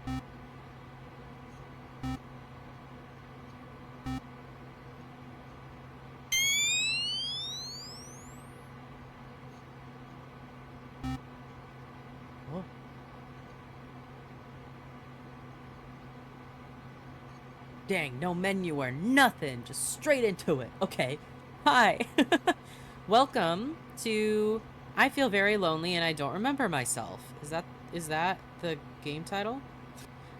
Oh. Dang, no menu or nothing. Just straight into it. Okay. Hi. Welcome to I Feel Very Lonely and I Don't Remember Myself. Is that the game title?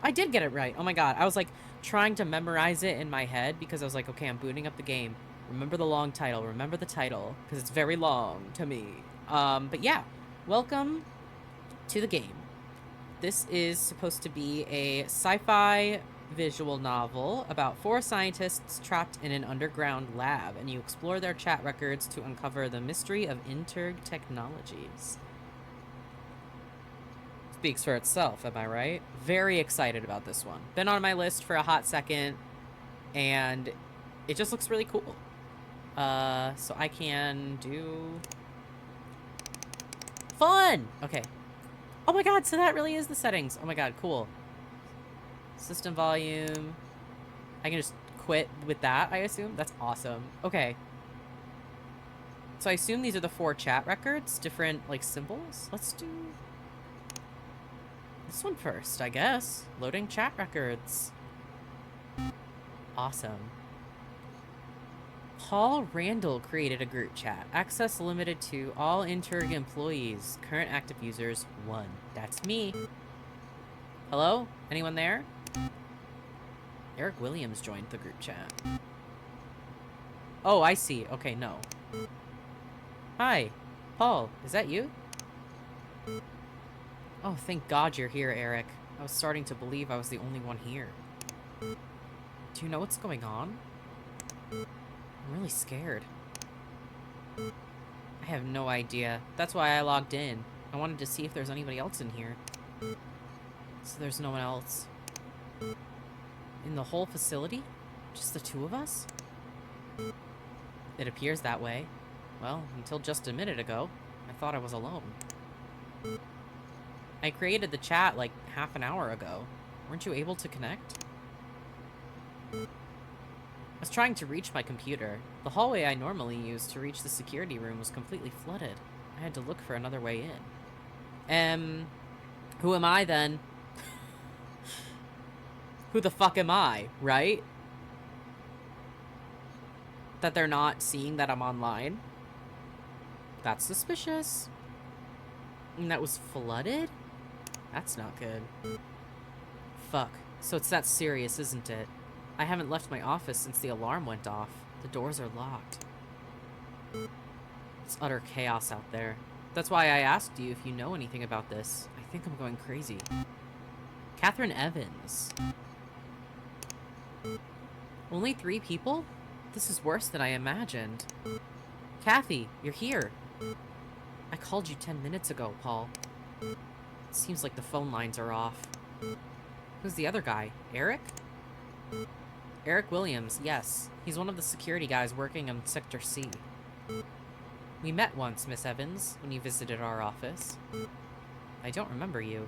I did get it right. Oh my god. I was like trying to memorize it in my head because I was like, okay, I'm booting up the game. Remember the long title. Remember the title because it's very long to me. But yeah. Welcome to the game. This is supposed to be a sci-fi visual novel about 4 scientists trapped in an underground lab, and you explore their chat records to uncover the mystery of Interg technologies. Speaks for itself, am I right? Very excited about this one. Been on my list for a hot second, and it just looks really cool. So I can do... Fun! Okay. Oh my god, so that really is the settings. Oh my god, cool. System volume. I can just quit with that, I assume? That's awesome. Okay. So I assume these are the 4 chat records? Different, like, symbols? Let's do... this one first, I guess. Loading chat records. Awesome. Paul Randall created a group chat. Access limited to all Interg employees. Current active users, 1. That's me. Hello? Anyone there? Eric Williams joined the group chat. Oh, I see. Okay, no. Hi. Paul, is that you? Oh, thank God you're here, Eric. I was starting to believe I was the only one here. Do you know what's going on? I'm really scared. I have no idea. That's why I logged in. I wanted to see if there's anybody else in here. So there's no one else. In the whole facility? Just the 2 of us? It appears that way. Well, until just a minute ago, I thought I was alone. I created the chat like half an hour ago. Weren't you able to connect? I was trying to reach my computer. The hallway I normally use to reach the security room was completely flooded. I had to look for another way in. Who am I then? Who the fuck am I, right? That they're not seeing that I'm online? That's suspicious. And that was flooded? That's not good. Fuck. So it's that serious, isn't it? I haven't left my office since the alarm went off. The doors are locked. It's utter chaos out there. That's why I asked you if you know anything about this. I think I'm going crazy. Catherine Evans. Only 3 people? This is worse than I imagined. Kathy, you're here. I called you 10 minutes ago, Paul. It seems like the phone lines are off. Who's the other guy? Eric? Eric Williams, yes. He's one of the security guys working on Sector C. We met once, Miss Evans, when you visited our office. I don't remember you.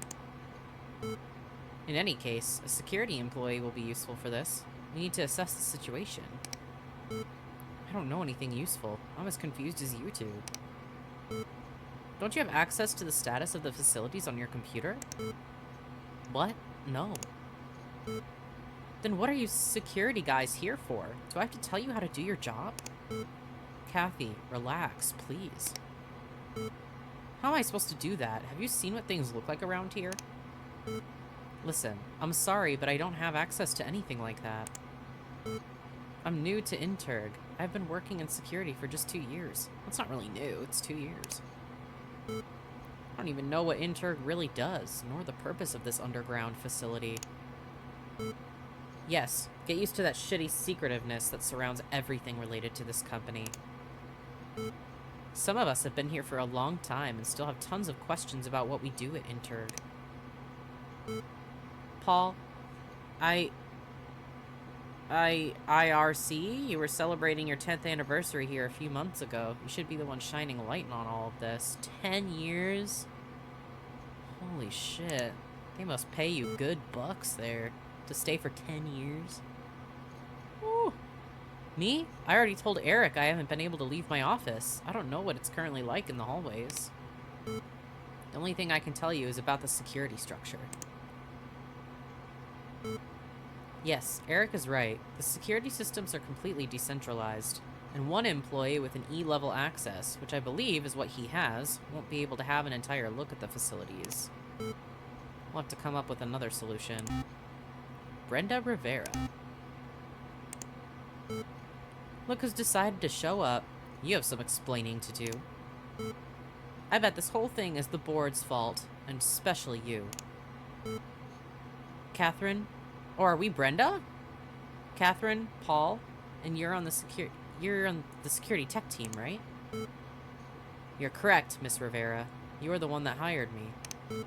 In any case, a security employee will be useful for this. We need to assess the situation. I don't know anything useful. I'm as confused as you two. Don't you have access to the status of the facilities on your computer? What? No. Then what are you security guys here for? Do I have to tell you how to do your job? Kathy, relax, please. How am I supposed to do that? Have you seen what things look like around here? Listen, I'm sorry, but I don't have access to anything like that. I'm new to Interg. I've been working in security for just 2 years. That's not really new, it's 2 years. I don't even know what Interg really does, nor the purpose of this underground facility. Yes, get used to that shitty secretiveness that surrounds everything related to this company. Some of us have been here for a long time and still have tons of questions about what we do at Interg. Paul, IRC, you were celebrating your 10th anniversary here a few months ago. You should be the one shining light on all of this. 10 years? Holy shit. They must pay you good bucks there to stay for 10 years. Woo. Me? I already told Eric I haven't been able to leave my office. I don't know what it's currently like in the hallways. The only thing I can tell you is about the security structure. Yes, Eric is right. The security systems are completely decentralized, and one employee with an E-level access, which I believe is what he has, won't be able to have an entire look at the facilities. We'll have to come up with another solution. Brenda Rivera. Look who's decided to show up. You have some explaining to do. I bet this whole thing is the board's fault, and especially you. Catherine? Or are we Brenda? Catherine, Paul, and you're on the security tech team, right? You're correct, Miss Rivera. You are the one that hired me.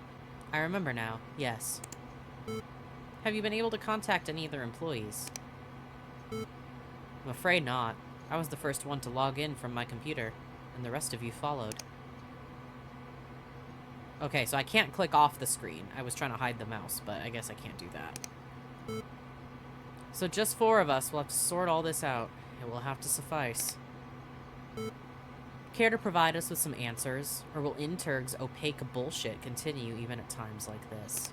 I remember now, yes. Have you been able to contact any other employees? I'm afraid not. I was the first one to log in from my computer, and the rest of you followed. Okay, so I can't click off the screen. I was trying to hide the mouse, but I guess I can't do that. So just 4 of us will have to sort all this out. It will have to suffice. Care to provide us with some answers, or will Interg's opaque bullshit continue even at times like this?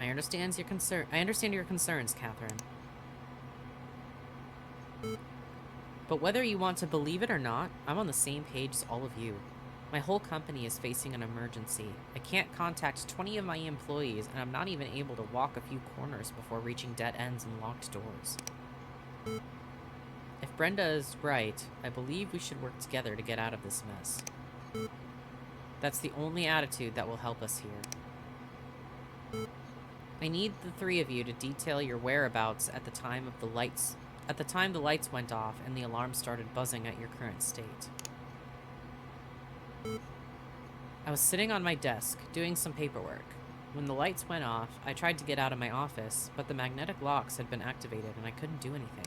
I understand your concerns, Catherine. But whether you want to believe it or not, I'm on the same page as all of you. My whole company is facing an emergency. I can't contact 20 of my employees, and I'm not even able to walk a few corners before reaching dead ends and locked doors. If Brenda is right, I believe we should work together to get out of this mess. That's the only attitude that will help us here. I need the 3 of you to detail your whereabouts at the time the lights went off and the alarm started buzzing at your current state. I was sitting on my desk, doing some paperwork. When the lights went off, I tried to get out of my office, but the magnetic locks had been activated and I couldn't do anything.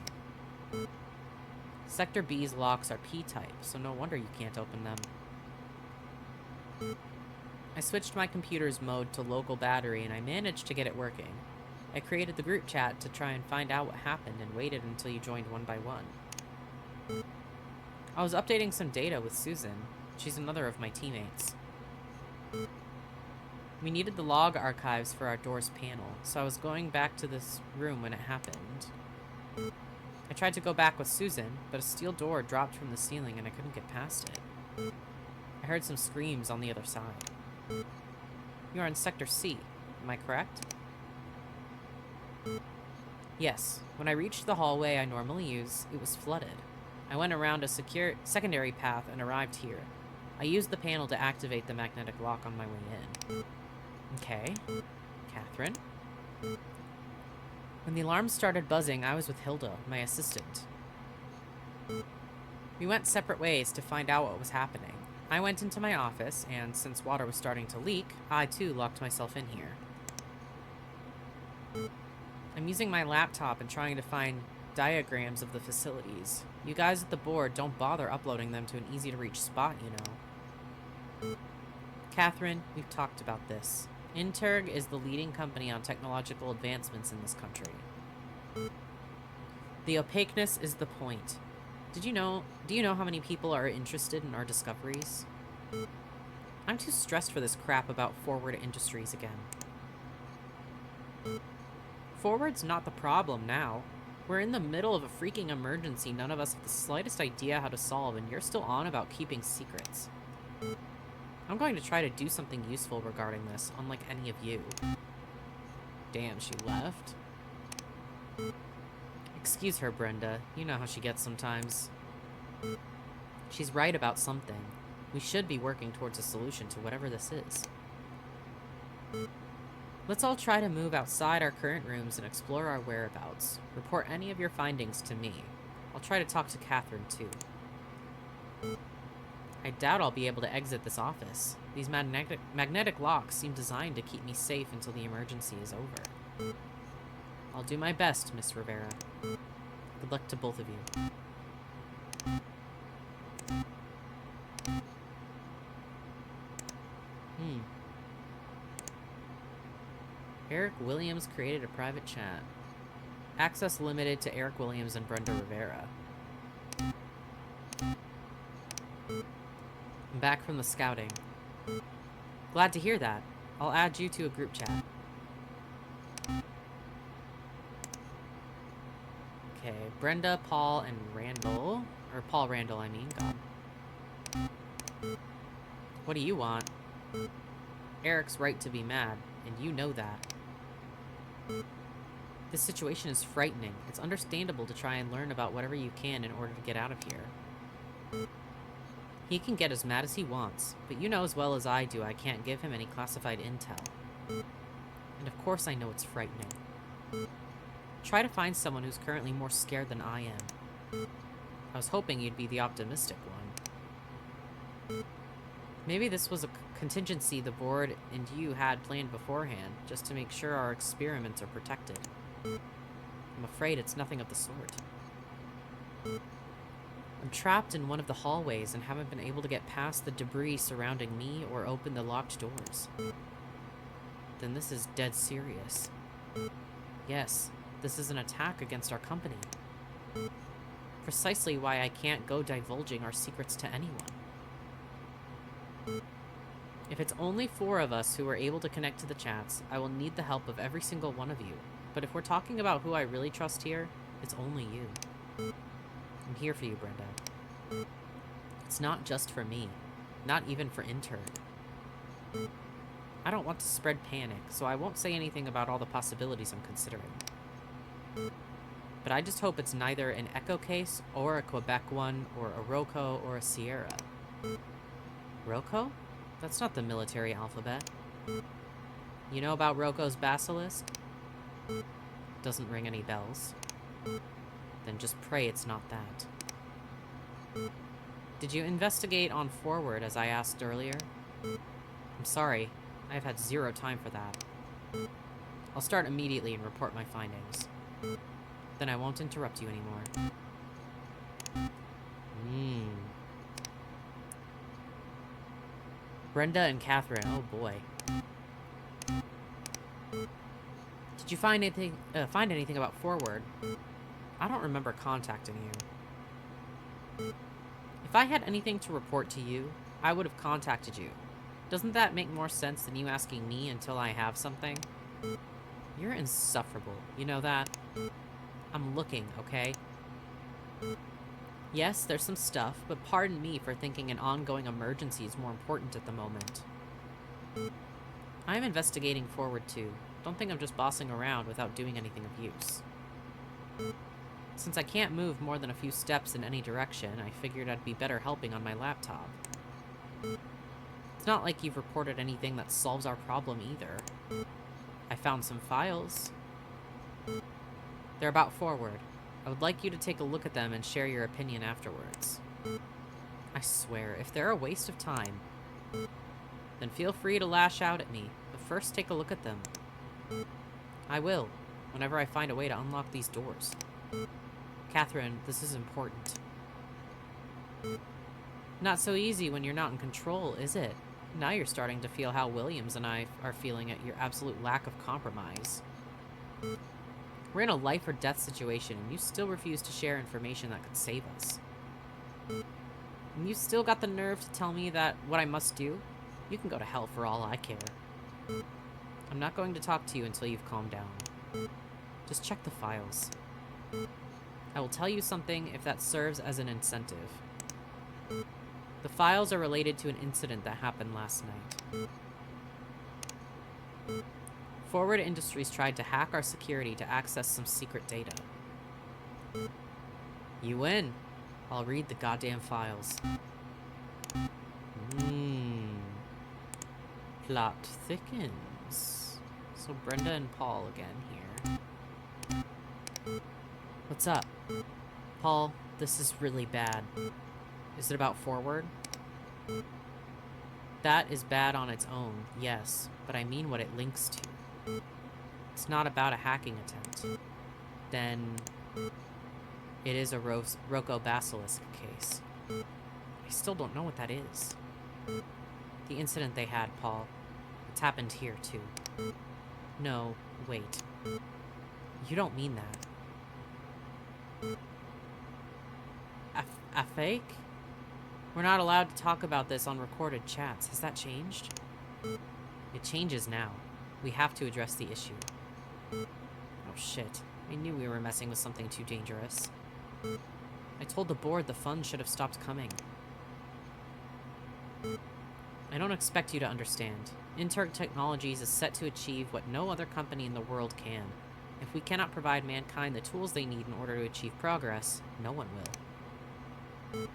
Sector B's locks are P-type, so no wonder you can't open them. I switched my computer's mode to local battery and I managed to get it working. I created the group chat to try and find out what happened and waited until you joined one by one. I was updating some data with Susan. She's another of my teammates. We needed the log archives for our doors panel, so I was going back to this room when it happened. I tried to go back with Susan, but a steel door dropped from the ceiling and I couldn't get past it. I heard some screams on the other side. You are in Sector C, am I correct? Yes. When I reached the hallway I normally use, it was flooded. I went around a secondary path and arrived here. I used the panel to activate the magnetic lock on my way in. Okay. Catherine? When the alarm started buzzing, I was with Hilda, my assistant. We went separate ways to find out what was happening. I went into my office, and since water was starting to leak, I too locked myself in here. I'm using my laptop and trying to find diagrams of the facilities. You guys at the board don't bother uploading them to an easy-to-reach spot, you know. Catherine, we've talked about this. Interg is the leading company on technological advancements in this country. The opaqueness is the point. Do you know how many people are interested in our discoveries? I'm too stressed for this crap about Forward Industries again. Forward's not the problem now. We're in the middle of a freaking emergency none of us have the slightest idea how to solve, and you're still on about keeping secrets. I'm going to try to do something useful regarding this, unlike any of you. Damn, she left? Excuse her, Brenda. You know how she gets sometimes. She's right about something. We should be working towards a solution to whatever this is. Let's all try to move outside our current rooms and explore our whereabouts. Report any of your findings to me. I'll try to talk to Catherine, too. I doubt I'll be able to exit this office. These magnetic locks seem designed to keep me safe until the emergency is over. I'll do my best, Miss Rivera. Good luck to both of you. Eric Williams created a private chat. Access limited to Eric Williams and Brenda Rivera. I'm back from the scouting. Glad to hear that. I'll add you to a group chat. Okay, Brenda, Paul, and Randall. Or Paul Randall, I mean. God. What do you want? Eric's right to be mad, and you know that. This situation is frightening. It's understandable to try and learn about whatever you can in order to get out of here. He can get as mad as he wants, but you know as well as I do I can't give him any classified intel. And of course I know it's frightening. Try to find someone who's currently more scared than I am. I was hoping you'd be the optimistic one. Maybe this was a contingency the board and you had planned beforehand, just to make sure our experiments are protected. I'm afraid it's nothing of the sort. I'm trapped in one of the hallways and haven't been able to get past the debris surrounding me or open the locked doors. Then this is dead serious. Yes, this is an attack against our company. Precisely why I can't go divulging our secrets to anyone. If it's only 4 of us who are able to connect to the chats, I will need the help of every single one of you. But if we're talking about who I really trust here, it's only you. I'm here for you, Brenda. It's not just for me. Not even for Intern. I don't want to spread panic, so I won't say anything about all the possibilities I'm considering. But I just hope it's neither an Echo case, or a Quebec one, or a Rocco, or a Sierra. Rocco? That's not the military alphabet. You know about Rocco's basilisk? Doesn't ring any bells. Then just pray it's not that. Did you investigate on Forward as I asked earlier? I'm sorry, I've had 0 time for that. I'll start immediately and report my findings. Then I won't interrupt you anymore. Brenda and Catherine, oh boy. Did you find anything about Forward? I don't remember contacting you. If I had anything to report to you, I would have contacted you. Doesn't that make more sense than you asking me until I have something? You're insufferable, you know that? I'm looking, okay? Yes, there's some stuff, but pardon me for thinking an ongoing emergency is more important at the moment. I'm investigating Forward too. Don't think I'm just bossing around without doing anything of use. Since I can't move more than a few steps in any direction, I figured I'd be better helping on my laptop. It's not like you've reported anything that solves our problem either. I found some files. They're about Forward. I would like you to take a look at them and share your opinion afterwards. I swear, if they're a waste of time, then feel free to lash out at me, but first take a look at them. I will, whenever I find a way to unlock these doors. Catherine, this is important. Not so easy when you're not in control, is it? Now you're starting to feel how Williams and I are feeling at your absolute lack of compromise. We're in a life or death situation, and you still refuse to share information that could save us. And you still got the nerve to tell me that what I must do? You can go to hell for all I care. I'm not going to talk to you until you've calmed down. Just check the files. I will tell you something if that serves as an incentive. The files are related to an incident that happened last night. Forward Industries tried to hack our security to access some secret data. You win. I'll read the goddamn files. Plot thickens. So Brenda and Paul again here. What's up? Paul, this is really bad. Is it about Forward? That is bad on its own, yes, but I mean what it links to. It's not about a hacking attempt. Then it is a Rocco Basilisk case. I still don't know what that is. The incident they had, Paul. It's happened here, too. No, wait. You don't mean that. A fake? We're not allowed to talk about this on recorded chats. Has that changed? It changes now. We have to address the issue. Oh shit. I knew we were messing with something too dangerous. I told the board the funds should have stopped coming. I don't expect you to understand. Interg Technologies is set to achieve what no other company in the world can. If we cannot provide mankind the tools they need in order to achieve progress, no one will.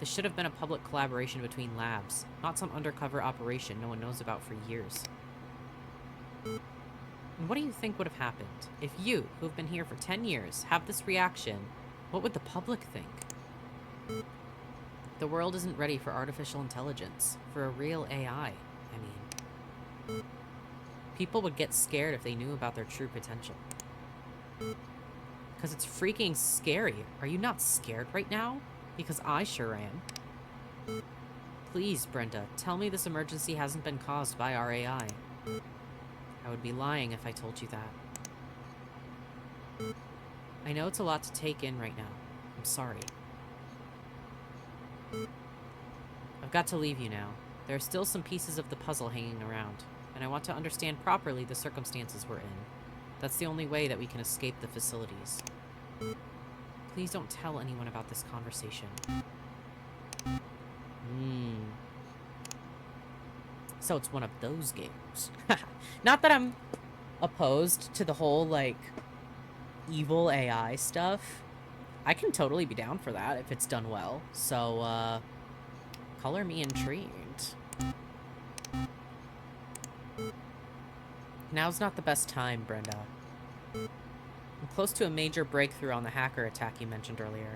This should have been a public collaboration between labs, not some undercover operation no one knows about for years. And what do you think would have happened if you, who have been here for 10 years, have this reaction? What would the public think? The world isn't ready for artificial intelligence, for a real AI, I mean. People would get scared if they knew about their true potential. Because it's freaking scary. Are you not scared right now? Because I sure am. Please, Brenda, tell me this emergency hasn't been caused by our AI. I would be lying if I told you that. I know it's a lot to take in right now. I'm sorry. I've got to leave you now. There are still some pieces of the puzzle hanging around, and I want to understand properly the circumstances we're in. That's the only way that we can escape the facilities. Please don't tell anyone about this conversation. So it's one of those games. Not that I'm opposed to the whole, like, evil AI stuff. I can totally be down for that if it's done well. So, color me intrigued. Now's not the best time, Brenda. I'm close to a major breakthrough on the hacker attack you mentioned earlier.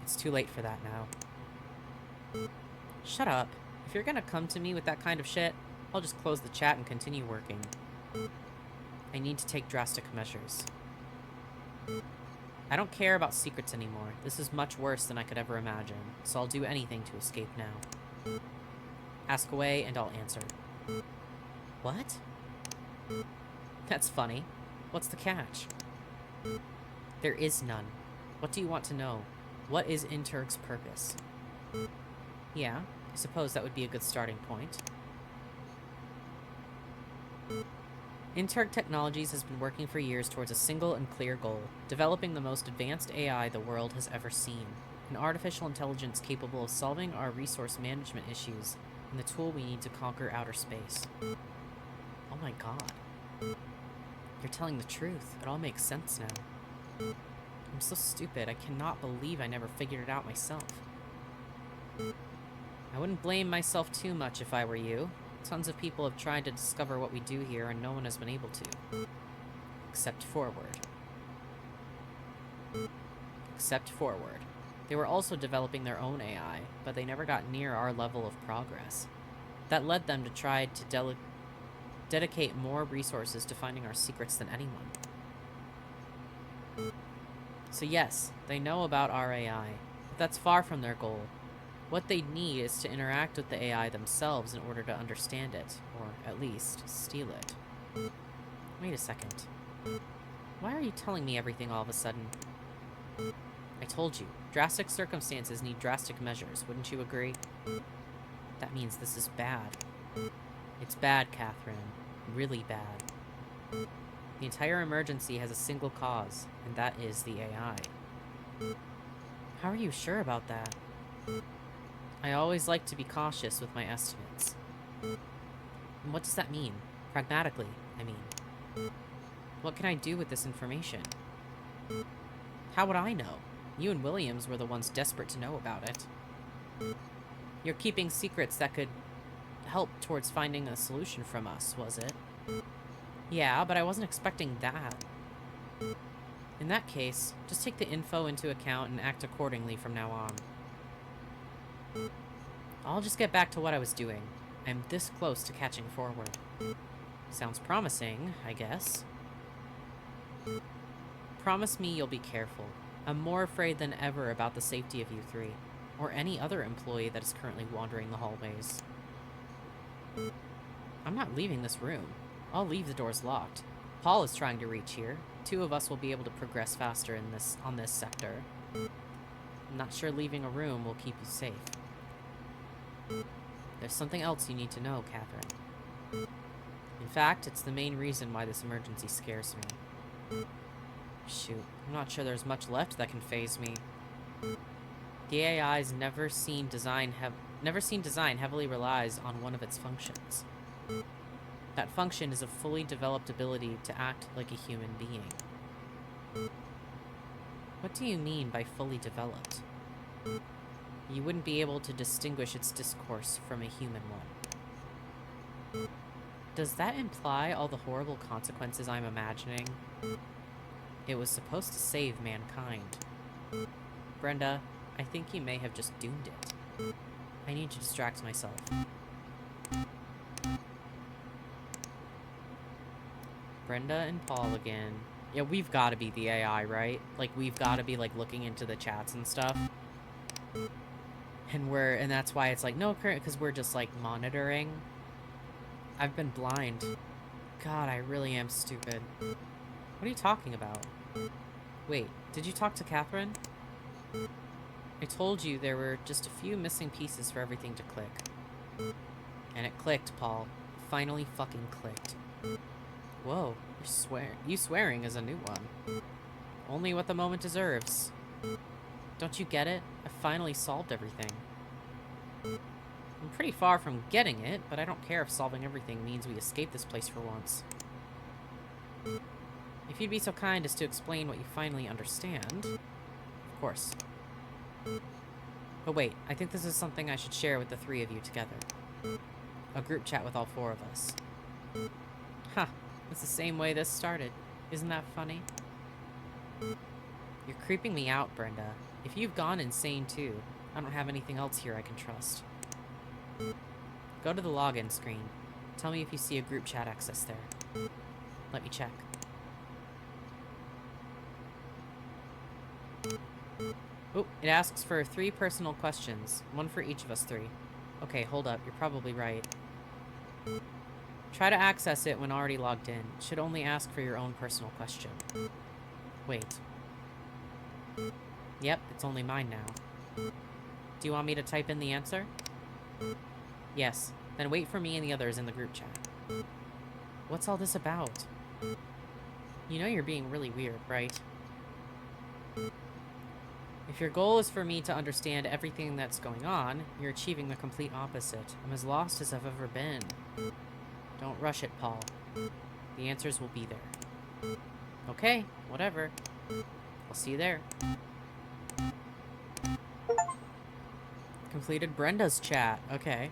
It's too late for that now. Shut up. If you're gonna come to me with that kind of shit, I'll just close the chat and continue working. I need to take drastic measures. I don't care about secrets anymore. This is much worse than I could ever imagine, so I'll do anything to escape now. Ask away and I'll answer. What? That's funny. What's the catch? There is none. What do you want to know? What is Interg's purpose? Yeah, I suppose that would be a good starting point. Interg Technologies has been working for years towards a single and clear goal, developing the most advanced AI the world has ever seen, an artificial intelligence capable of solving our resource management issues, and the tool we need to conquer outer space. Oh my god. You're telling the truth. It all makes sense now. I'm so stupid. I cannot believe I never figured it out myself. I wouldn't blame myself too much if I were you. Tons of people have tried to discover what we do here, and no one has been able to. Except Forward. Except Forward. They were also developing their own AI, but they never got near our level of progress. That led them to try to dedicate more resources to finding our secrets than anyone. So yes, they know about our AI, but that's far from their goal. What they need is to interact with the AI themselves in order to understand it, or at least steal it. Wait a second. Why are you telling me everything all of a sudden? I told you, drastic circumstances need drastic measures, wouldn't you agree? That means this is bad. It's bad, Catherine. Really bad. The entire emergency has a single cause, and that is the AI. How are you sure about that? I always like to be cautious with my estimates. And what does that mean? Pragmatically, I mean. What can I do with this information? How would I know? You and Williams were the ones desperate to know about it. You're keeping secrets that could help towards finding a solution from us, was it? Yeah, but I wasn't expecting that. In that case, just take the info into account and act accordingly from now on. I'll just get back to what I was doing. I'm this close to catching Forward. Sounds promising, I guess. Promise me you'll be careful. I'm more afraid than ever about the safety of you three, or any other employee that is currently wandering the hallways. I'm not leaving this room. I'll leave the doors locked. Paul is trying to reach here. 2 of us will be able to progress faster on this sector. I'm not sure leaving a room will keep you safe. There's something else you need to know, Catherine. In fact, it's the main reason why this emergency scares me. Shoot, I'm not sure there's much left that can faze me. The AI's never seen design heavily relies on one of its functions. That function is a fully developed ability to act like a human being. What do you mean by fully developed? You wouldn't be able to distinguish its discourse from a human one. Does that imply all the horrible consequences I'm imagining? It was supposed to save mankind. Brenda, I think you may have just doomed it. I need to distract myself. Brenda and Paul again. Yeah, we've got to be the AI, right? Like, we've got to be, like, looking into the chats and stuff. And that's why it's like, no, because we're just, like, monitoring. I've been blind. God, I really am stupid. What are you talking about? Wait, did you talk to Catherine? I told you there were just a few missing pieces for everything to click. And it clicked, Paul. It finally fucking clicked. Whoa, you swearing is a new one. Only what the moment deserves. Don't you get it? I finally solved everything. I'm pretty far from getting it, but I don't care if solving everything means we escape this place for once. If you'd be so kind as to explain what you finally understand. Of course. But wait, I think this is something I should share with the 3 of you together. A group chat with all 4 of us. Ha! It's the same way this started. Isn't that funny? You're creeping me out, Brenda. If you've gone insane too, I don't have anything else here I can trust. Go to the login screen. Tell me if you see a group chat access there. Let me check. Oh, it asks for 3 personal questions. 1 for each of us 3. Okay, hold up. You're probably right. Try to access it when already logged in. It should only ask for your own personal question. Wait. Yep, it's only mine now. Do you want me to type in the answer? Yes. Then wait for me and the others in the group chat. What's all this about? You know you're being really weird, right? If your goal is for me to understand everything that's going on, you're achieving the complete opposite. I'm as lost as I've ever been. Don't rush it, Paul. The answers will be there. Okay, whatever. I'll see you there. Completed Brenda's chat. Okay.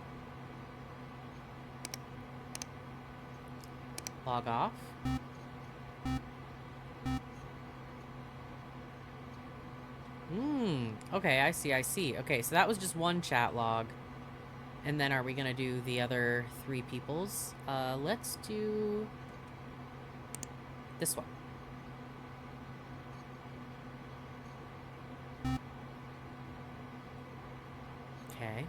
Log off. Okay, I see. Okay, so that was just 1 chat log. And then are we gonna do the other 3 people's? Let's do this one. Okay.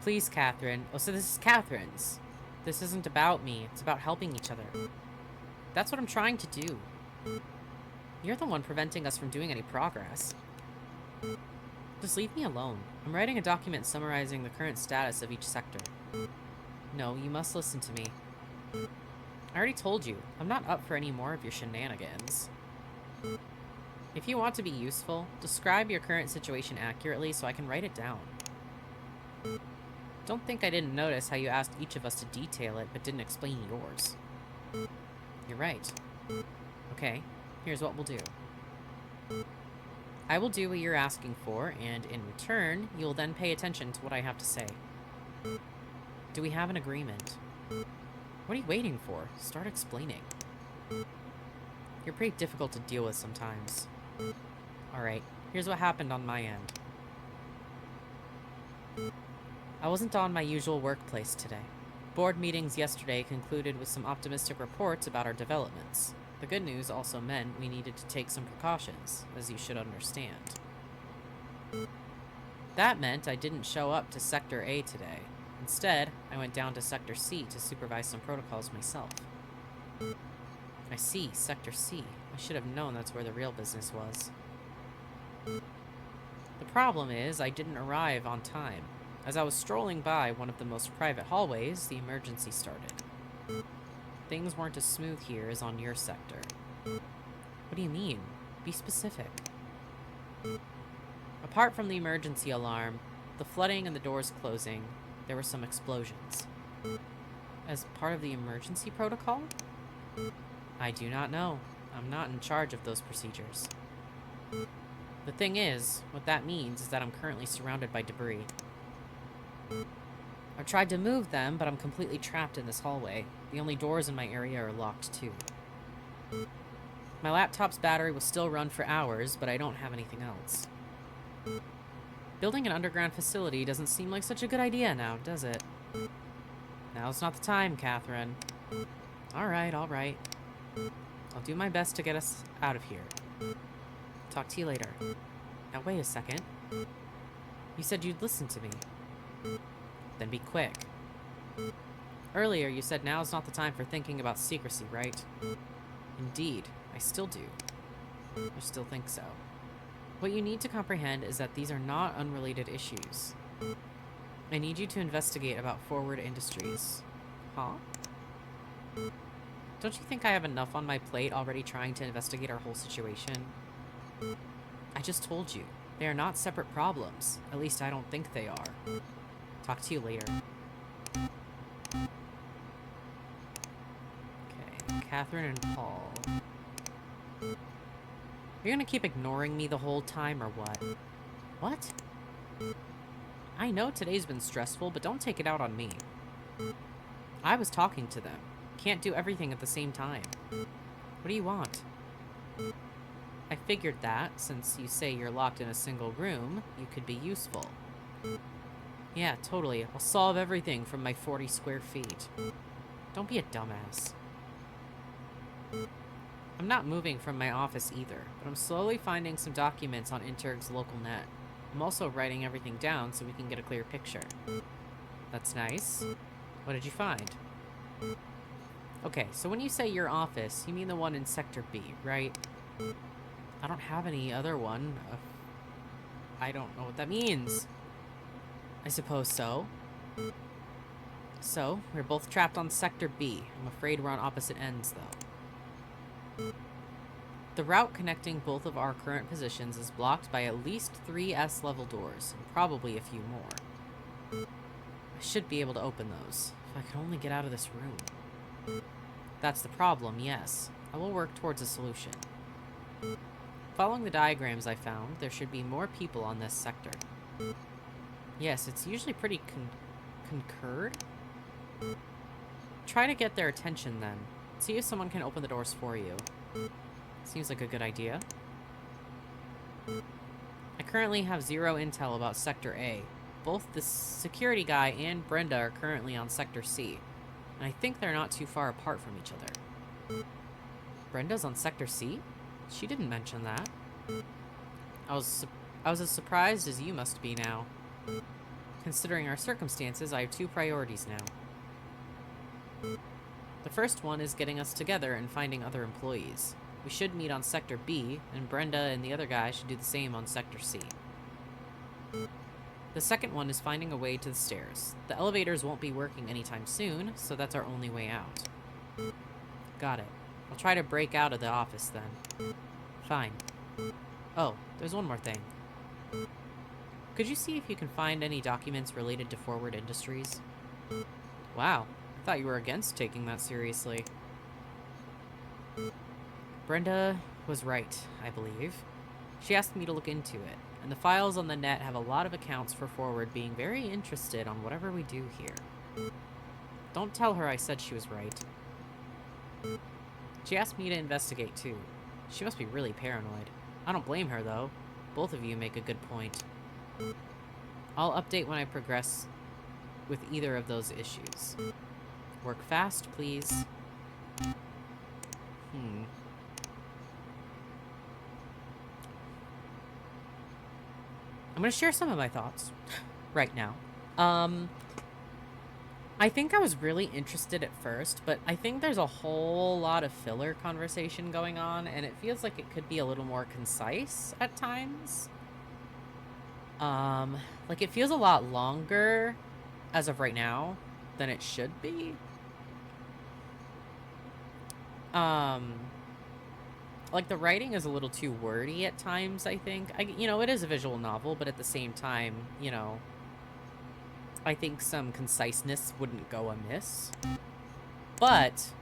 Please, Catherine. Oh, so this is Catherine's. This isn't about me. It's about helping each other. That's what I'm trying to do. You're the one preventing us from doing any progress. Just leave me alone. I'm writing a document summarizing the current status of each sector. No, you must listen to me. I already told you, I'm not up for any more of your shenanigans. If you want to be useful, describe your current situation accurately so I can write it down. Don't think I didn't notice how you asked each of us to detail it, but didn't explain yours. You're right. Okay, here's what we'll do. I will do what you're asking for, and in return, you'll then pay attention to what I have to say. Do we have an agreement? What are you waiting for? Start explaining. You're pretty difficult to deal with sometimes. Alright, here's what happened on my end. I wasn't on my usual workplace today. Board meetings yesterday concluded with some optimistic reports about our developments. The good news also meant we needed to take some precautions, as you should understand. That meant I didn't show up to Sector A today. Instead, I went down to Sector C to supervise some protocols myself. I see, Sector C. I should have known that's where the real business was. The problem is, I didn't arrive on time. As I was strolling by one of the most private hallways, the emergency started. Things weren't as smooth here as on your sector. What do you mean? Be specific. Apart from the emergency alarm, the flooding and the doors closing, there were some explosions. As part of the emergency protocol? I do not know. I'm not in charge of those procedures. The thing is, what that means is that I'm currently surrounded by debris. I've tried to move them, but I'm completely trapped in this hallway. The only doors in my area are locked too. My laptop's battery will still run for hours, but I don't have anything else. Building an underground facility doesn't seem like such a good idea now, does it? Now's not the time, Catherine. Alright, alright. I'll do my best to get us out of here. Talk to you later. Now wait a second. You said you'd listen to me. Then be quick. Earlier you said now's not the time for thinking about secrecy, right? Indeed, I still do. I still think so. What you need to comprehend is that these are not unrelated issues. I need you to investigate about Forward Industries. Huh? Don't you think I have enough on my plate already trying to investigate our whole situation? I just told you. They are not separate problems. At least I don't think they are. Talk to you later. Okay, Catherine and Paul. You're gonna keep ignoring me the whole time, or what? What? I know today's been stressful, but don't take it out on me. I was talking to them. Can't do everything at the same time. What do you want? I figured that, since you say you're locked in a single room, you could be useful. Yeah, totally. I'll solve everything from my 40 square feet. Don't be a dumbass. I'm not moving from my office either, but I'm slowly finding some documents on Interg's local net. I'm also writing everything down so we can get a clear picture. That's nice. What did you find? Okay, so when you say your office, you mean the one in Sector B, right? I don't have any other one. I don't know what that means. I suppose so. So, we're both trapped on Sector B. I'm afraid we're on opposite ends, though. The route connecting both of our current positions is blocked by at least 3 S-level doors, and probably a few more. I should be able to open those, if I could only get out of this room. That's the problem, yes. I will work towards a solution. Following the diagrams I found, there should be more people on this sector. Yes, it's usually pretty concurred. Try to get their attention then. See if someone can open the doors for you. Seems like a good idea. I currently have 0 intel about Sector A. Both the security guy and Brenda are currently on Sector C, and I think they're not too far apart from each other. Brenda's on Sector C? She didn't mention that. I was as surprised as you must be now. Considering our circumstances, I have 2 priorities now. The first one is getting us together and finding other employees. We should meet on Sector B, and Brenda and the other guy should do the same on Sector C. The second one is finding a way to the stairs. The elevators won't be working anytime soon, so that's our only way out. Got it. I'll try to break out of the office then. Fine. Oh, there's one more thing. Could you see if you can find any documents related to Forward Industries? Wow, I thought you were against taking that seriously. Brenda was right, I believe. She asked me to look into it, and the files on the net have a lot of accounts for Forward being very interested on whatever we do here. Don't tell her I said she was right. She asked me to investigate too. She must be really paranoid. I don't blame her though. Both of you make a good point. I'll update when I progress with either of those issues. Work fast, please. I'm gonna share some of my thoughts right now. I think I was really interested at first, but I think there's a whole lot of filler conversation going on, and it feels like it could be a little more concise at times. Like it feels a lot longer as of right now than it should be. Like the writing is a little too wordy at times, I think. It is a visual novel, but at the same time, I think some conciseness wouldn't go amiss. But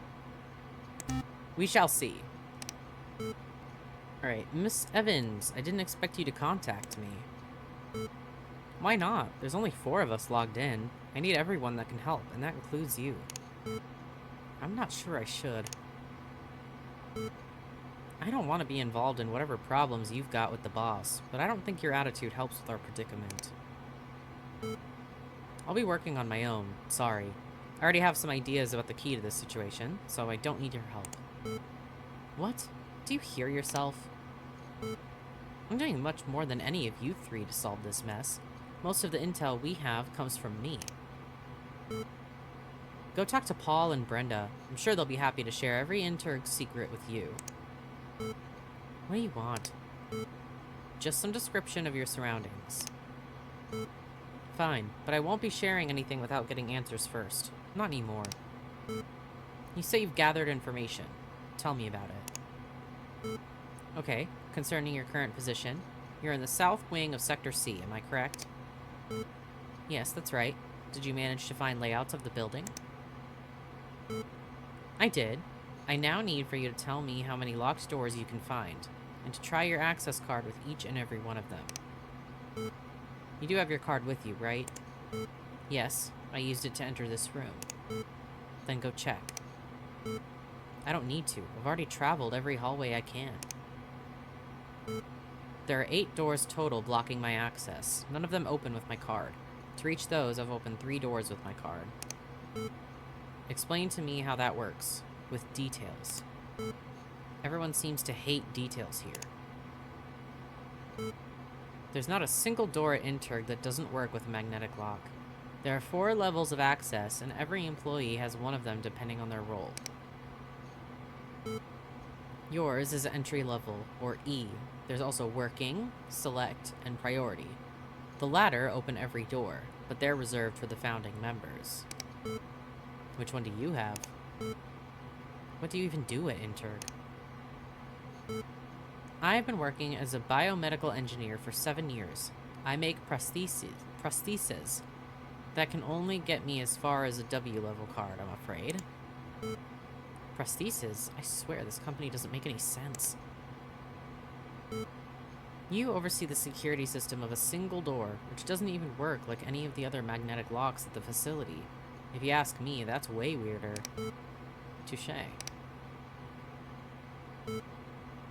we shall see. Alright, Miss Evans, I didn't expect you to contact me. Why not? There's only 4 of us logged in. I need everyone that can help, and that includes you. I'm not sure I should. I don't want to be involved in whatever problems you've got with the boss, but I don't think your attitude helps with our predicament. I'll be working on my own, sorry. I already have some ideas about the key to this situation, so I don't need your help. What? Do you hear yourself? I'm doing much more than any of you 3 to solve this mess. Most of the intel we have comes from me. Go talk to Paul and Brenda. I'm sure they'll be happy to share every Interg secret with you. What do you want? Just some description of your surroundings. Fine, but I won't be sharing anything without getting answers first. Not anymore. You say you've gathered information. Tell me about it. Okay, concerning your current position, you're in the south wing of Sector C, am I correct? Yes, that's right. Did you manage to find layouts of the building? I did. I now need for you to tell me how many locked doors you can find, and to try your access card with each and every one of them. You do have your card with you, right? Yes, I used it to enter this room. Then go check. I don't need to. I've already traveled every hallway I can. There are 8 doors total blocking my access. None of them open with my card. To reach those, I've opened 3 doors with my card. Explain to me how that works. With details. Everyone seems to hate details here. There's not a single door at Interg that doesn't work with a magnetic lock. There are 4 levels of access, and every employee has one of them depending on their role. Yours is entry level, or E. There's also working, select, and priority. The latter open every door, but they're reserved for the founding members. Which one do you have? What do you even do at Interg? I have been working as a biomedical engineer for 7 years. I make prostheses that can only get me as far as a W level card, I'm afraid. Prostheses? I swear this company doesn't make any sense. You oversee the security system of a single door, which doesn't even work like any of the other magnetic locks at the facility. If you ask me, that's way weirder. Touché.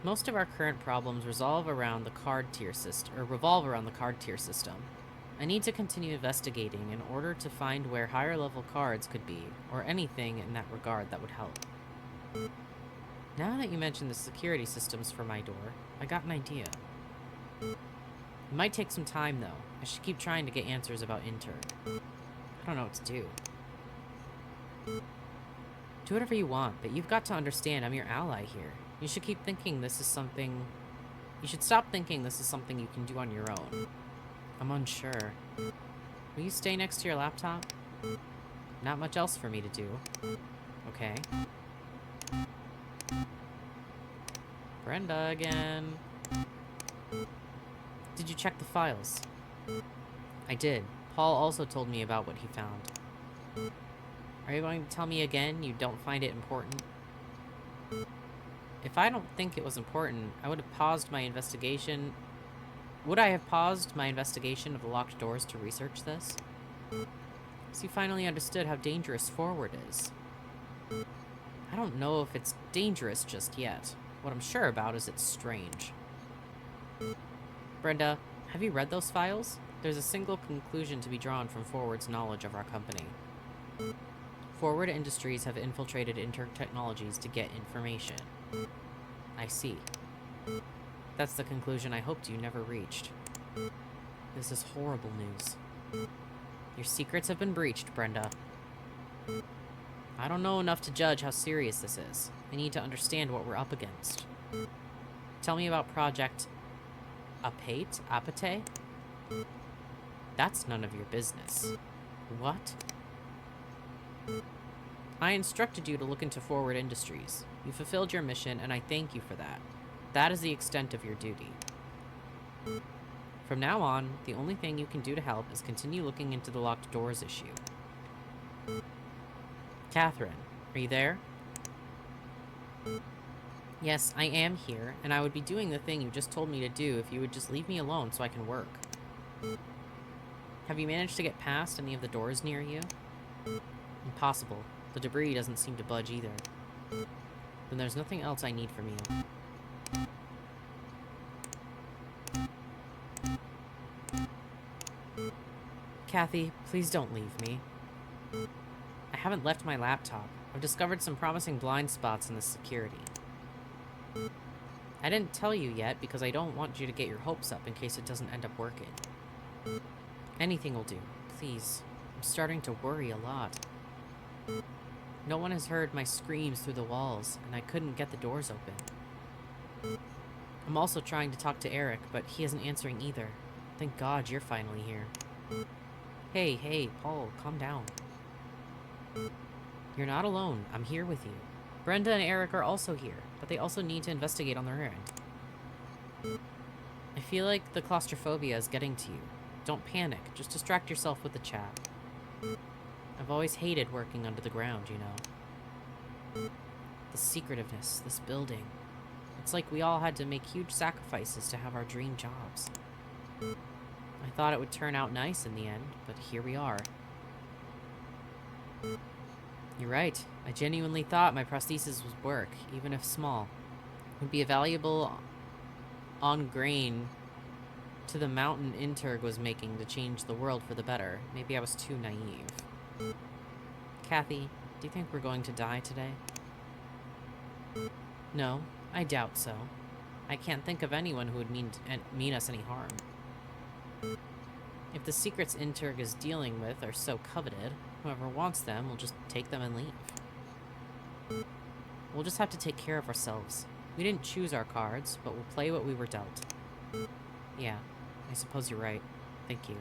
Most of our current problems revolve around the card tier system. I need to continue investigating in order to find where higher level cards could be, or anything in that regard that would help. Now that you mention the security systems for my door, I got an idea. It might take some time though. I should keep trying to get answers about Interg. I don't know what to do. Do whatever you want, but you've got to understand I'm your ally here. You should keep thinking this is something... You should stop thinking this is something you can do on your own. I'm unsure. Will you stay next to your laptop? Not much else for me to do. Okay. Brenda again. Did you check the files? I did. Paul also told me about what he found. Are you going to tell me again you don't find it important? If I don't think it was important, I would have paused my investigation. Would I have paused my investigation of the locked doors to research this? So you finally understood how dangerous Forward is. I don't know if it's dangerous just yet. What I'm sure about is it's strange. Brenda, have you read those files? There's a single conclusion to be drawn from Forward's knowledge of our company. Forward Industries have infiltrated Interg Technologies to get information. I see. That's the conclusion I hoped you never reached. This is horrible news. Your secrets have been breached, Brenda. I don't know enough to judge how serious this is. I need to understand what we're up against. Tell me about Project Apate? That's none of your business. What? I instructed you to look into Forward Industries. You fulfilled your mission, and I thank you for that. That is the extent of your duty. From now on, the only thing you can do to help is continue looking into the locked doors issue. Catherine, are you there? Yes, I am here, and I would be doing the thing you just told me to do if you would just leave me alone so I can work. Have you managed to get past any of the doors near you? Impossible. The debris doesn't seem to budge either. Then there's nothing else I need from you. Kathy, please don't leave me. I haven't left my laptop. I've discovered some promising blind spots in the security. I didn't tell you yet because I don't want you to get your hopes up in case it doesn't end up working. Anything will do. Please. I'm starting to worry a lot. No one has heard my screams through the walls, and I couldn't get the doors open. I'm also trying to talk to Eric, but he isn't answering either. Thank God you're finally here. Hey, Paul, calm down. You're not alone. I'm here with you. Brenda and Eric are also here, but they also need to investigate on their end. I feel like the claustrophobia is getting to you. Don't panic. Just distract yourself with the chat. I've always hated working under the ground, you know. The secretiveness, this building. It's like we all had to make huge sacrifices to have our dream jobs. I thought it would turn out nice in the end, but here we are. You're right. I genuinely thought my prosthesis would work, even if small. It would be a valuable on grain to the mountain Interg was making to change the world for the better. Maybe I was too naive. Kathy, do you think we're going to die today? No, I doubt so. I can't think of anyone who would mean us any harm. If the secrets Interg is dealing with are so coveted, whoever wants them will just take them and leave. We'll just have to take care of ourselves. We didn't choose our cards, but we'll play what we were dealt. Yeah, I suppose you're right. Thank you.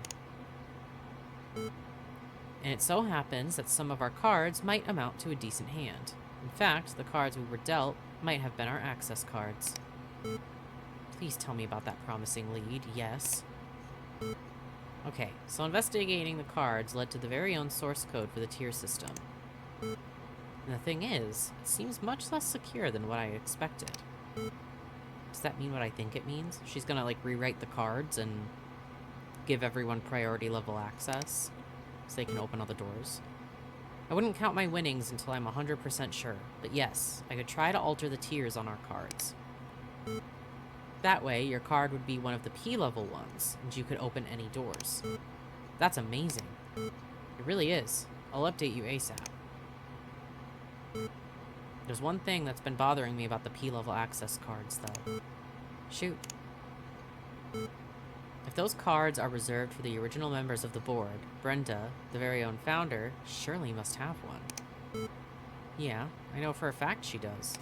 And it so happens that some of our cards might amount to a decent hand. In fact, the cards we were dealt might have been our access cards. Please tell me about that promising lead, yes. Okay, so investigating the cards led to the very own source code for the tier system. And the thing is, it seems much less secure than what I expected. Does that mean what I think it means? She's gonna, like, rewrite the cards and give everyone priority level access so they can open all the doors. I wouldn't count my winnings until I'm 100% sure, but yes, I could try to alter the tiers on our cards. That way, your card would be one of the P-level ones, and you could open any doors. That's amazing. It really is. I'll update you ASAP. There's one thing that's been bothering me about the P-level access cards, though. Shoot. If those cards are reserved for the original members of the board, Brenda, the very own founder, surely must have one. Yeah, I know for a fact she does.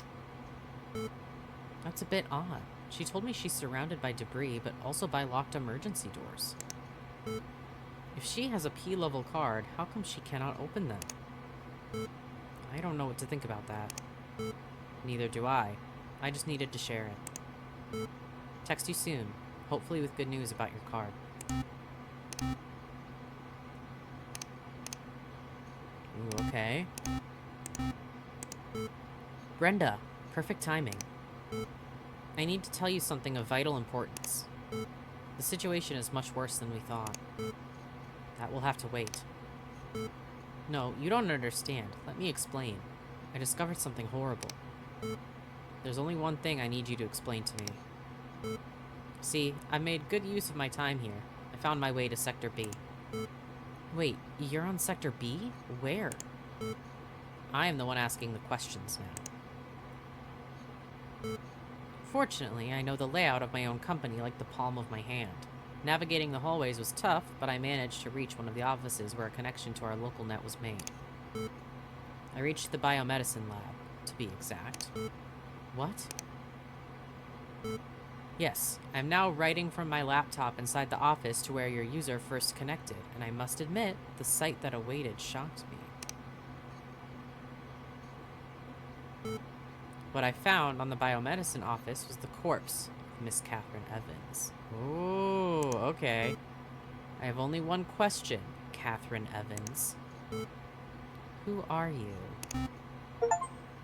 That's a bit odd. She told me she's surrounded by debris, but also by locked emergency doors. If she has a P-level card, how come she cannot open them? I don't know what to think about that. Neither do I. I just needed to share it. Text you soon, hopefully with good news about your card. Ooh, okay. Brenda, perfect timing. I need to tell you something of vital importance. The situation is much worse than we thought. That will have to wait. No, you don't understand. Let me explain. I discovered something horrible. There's only one thing I need you to explain to me. See, I've made good use of my time here. I found my way to Sector B. Wait, you're on Sector B? Where? I am the one asking the questions now. Fortunately, I know the layout of my own company like the palm of my hand. Navigating the hallways was tough, but I managed to reach one of the offices where a connection to our local net was made. I reached the biomedicine lab, to be exact. What? Yes, I'm now writing from my laptop inside the office to where your user first connected, and I must admit, the sight that awaited shocked me. What I found on the biomedicine office was the corpse of Miss Catherine Evans. Ooh, okay. I have only one question, Catherine Evans. Who are you?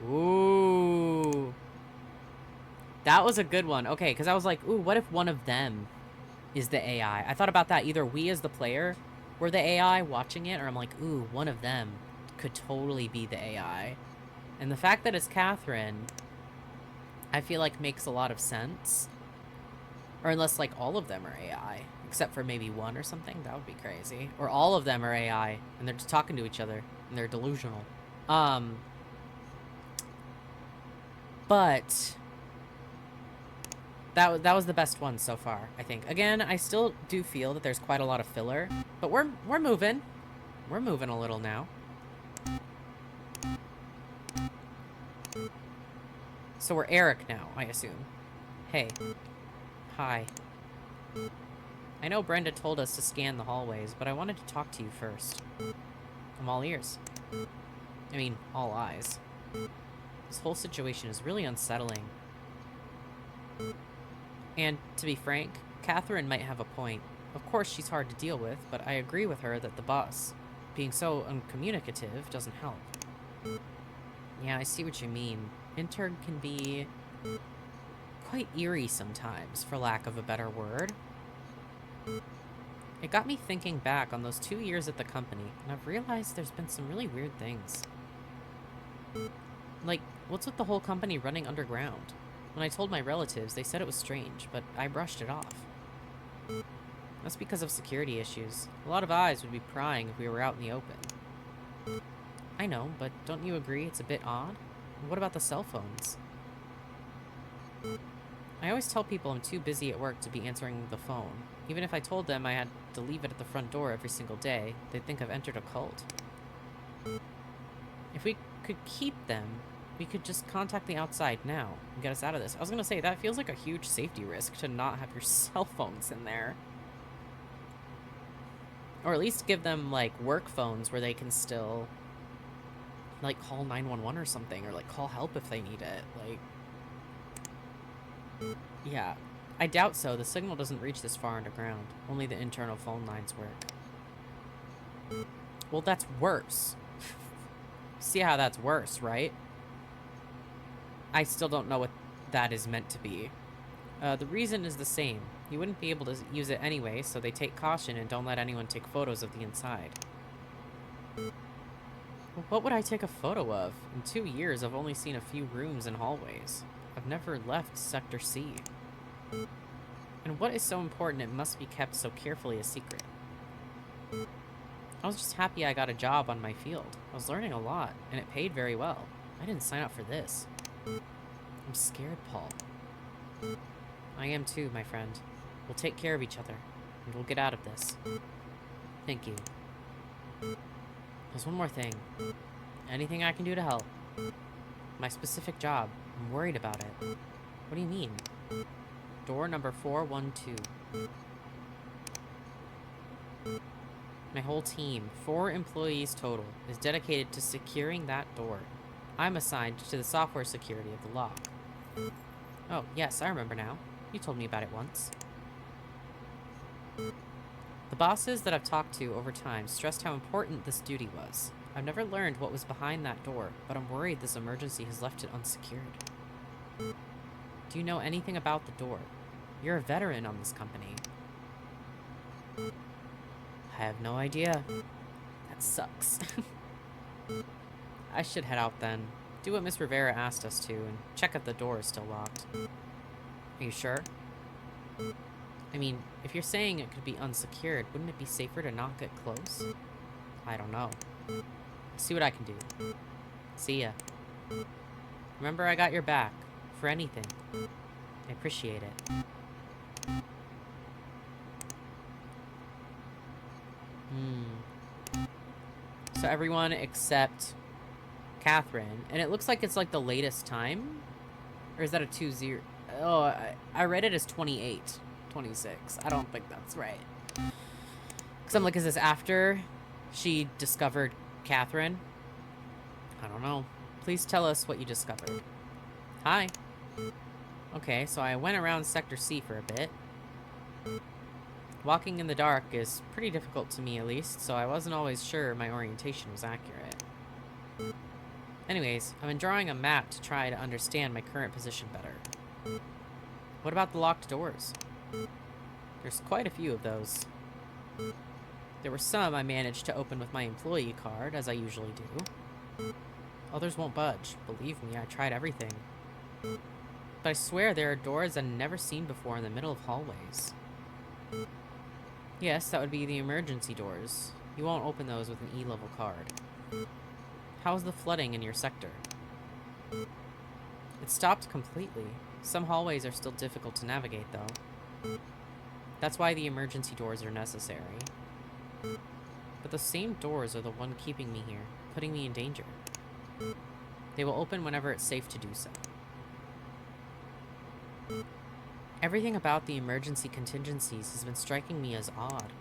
Ooh. That was a good one. Okay, because I was like, ooh, what if one of them is the AI? I thought about that. Either we as the player were the AI watching it, or I'm like, ooh, one of them could totally be the AI. And the fact that it's Catherine, I feel like makes a lot of sense. Or unless, like, all of them are AI. Except for maybe one or something. That would be crazy. Or all of them are AI, and they're just talking to each other, and they're delusional. But that was the best one so far, I think. Again, I still do feel that there's quite a lot of filler, but we're moving. We're moving a little now. So we're Eric now, I assume. Hey. Hi. I know Brenda told us to scan the hallways, but I wanted to talk to you first. I'm all ears. I mean, all eyes. This whole situation is really unsettling. And, to be frank, Catherine might have a point. Of course she's hard to deal with, but I agree with her that the boss being so uncommunicative doesn't help. Yeah, I see what you mean. Intern can be quite eerie sometimes, for lack of a better word. It got me thinking back on those 2 years at the company, and I've realized there's been some really weird things. Like, what's with the whole company running underground? When I told my relatives, they said it was strange, but I brushed it off. That's because of security issues. A lot of eyes would be prying if we were out in the open. I know, but don't you agree it's a bit odd? What about the cell phones? I always tell people I'm too busy at work to be answering the phone. Even if I told them I had to leave it at the front door every single day, they'd think I've entered a cult. If we could keep them, we could just contact the outside now and get us out of this. I was gonna say, that feels like a huge safety risk to not have your cell phones in there. Or at least give them, like, work phones where they can still, like, call 911 or something, or, like, call help if they need it. Like, yeah. I doubt so. The signal doesn't reach this far underground. Only the internal phone lines work. Well, that's worse. See how that's worse, right? I still don't know what that is meant to be. The reason is the same. You wouldn't be able to use it anyway, so they take caution and don't let anyone take photos of the inside. Well, what would I take a photo of? In 2 years, I've only seen a few rooms and hallways. I've never left Sector C. And what is so important it must be kept so carefully a secret? I was just happy I got a job on my field. I was learning a lot, and it paid very well. I didn't sign up for this. I'm scared, Paul. I am too, my friend. We'll take care of each other, and we'll get out of this. Thank you. There's one more thing. Anything I can do to help. My specific job. I'm worried about it. What do you mean? Door number 412. My whole team, 4 employees total, is dedicated to securing that door. I'm assigned to the software security of the lock. Oh, yes, I remember now. You told me about it once. The bosses that I've talked to over time stressed how important this duty was. I've never learned what was behind that door, but I'm worried this emergency has left it unsecured. Do you know anything about the door? You're a veteran on this company. I have no idea. That sucks. I should head out then. Do what Miss Rivera asked us to, and check if the door is still locked. Are you sure? I mean, if you're saying it could be unsecured, wouldn't it be safer to not get close? I don't know. See what I can do. See ya. Remember, I got your back. For anything. I appreciate it. So everyone except Catherine. And it looks like it's like the latest time. Or is that a 2-0? Oh, I read it as 28. 26. I don't think that's right. Because I'm like, is this after she discovered Catherine? I don't know. Please tell us what you discovered. Hi. Okay, so I went around Sector C for a bit. Walking in the dark is pretty difficult to me, at least, so I wasn't always sure my orientation was accurate. Anyways, I've been drawing a map to try to understand my current position better. What about the locked doors? There's quite a few of those. There were some I managed to open with my employee card, as I usually do. Others won't budge. Believe me, I tried everything. But I swear there are doors I've never seen before in the middle of hallways. Yes, that would be the emergency doors. You won't open those with an E-level card. How's the flooding in your sector? It stopped completely. Some hallways are still difficult to navigate, though. That's why the emergency doors are necessary. But the same doors are the one keeping me here, putting me in danger. They will open whenever it's safe to do so. Everything about the emergency contingencies has been striking me as odd.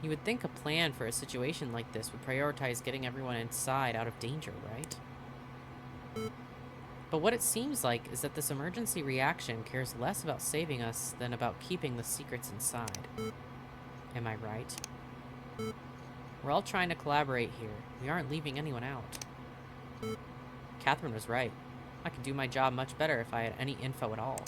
You would think a plan for a situation like this would prioritize getting everyone inside out of danger, right? But what it seems like is that this emergency reaction cares less about saving us than about keeping the secrets inside. Am I right? We're all trying to collaborate here. We aren't leaving anyone out. Catherine was right. I could do my job much better if I had any info at all.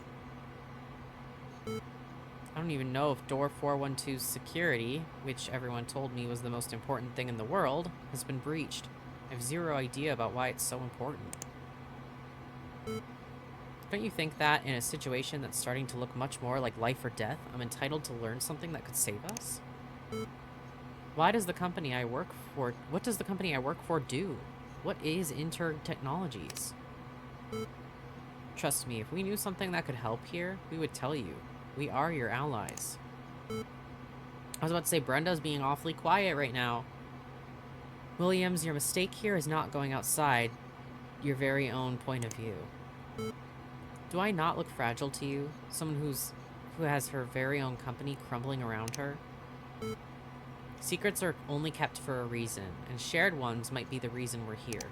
I don't even know if door 412's security, which everyone told me was the most important thing in the world, has been breached. I have zero idea about why it's so important. Don't you think that in a situation that's starting to look much more like life or death, I'm entitled to learn something that could save us? What does the company I work for do? What is Interg Technologies? Trust me, if we knew something that could help here, we would tell you. We are your allies. I was about to say, Brenda's being awfully quiet right now. Williams, your mistake here is not going outside your very own point of view. Do I not look fragile to you? Someone who has her very own company crumbling around her? Secrets are only kept for a reason, and shared ones might be the reason we're here.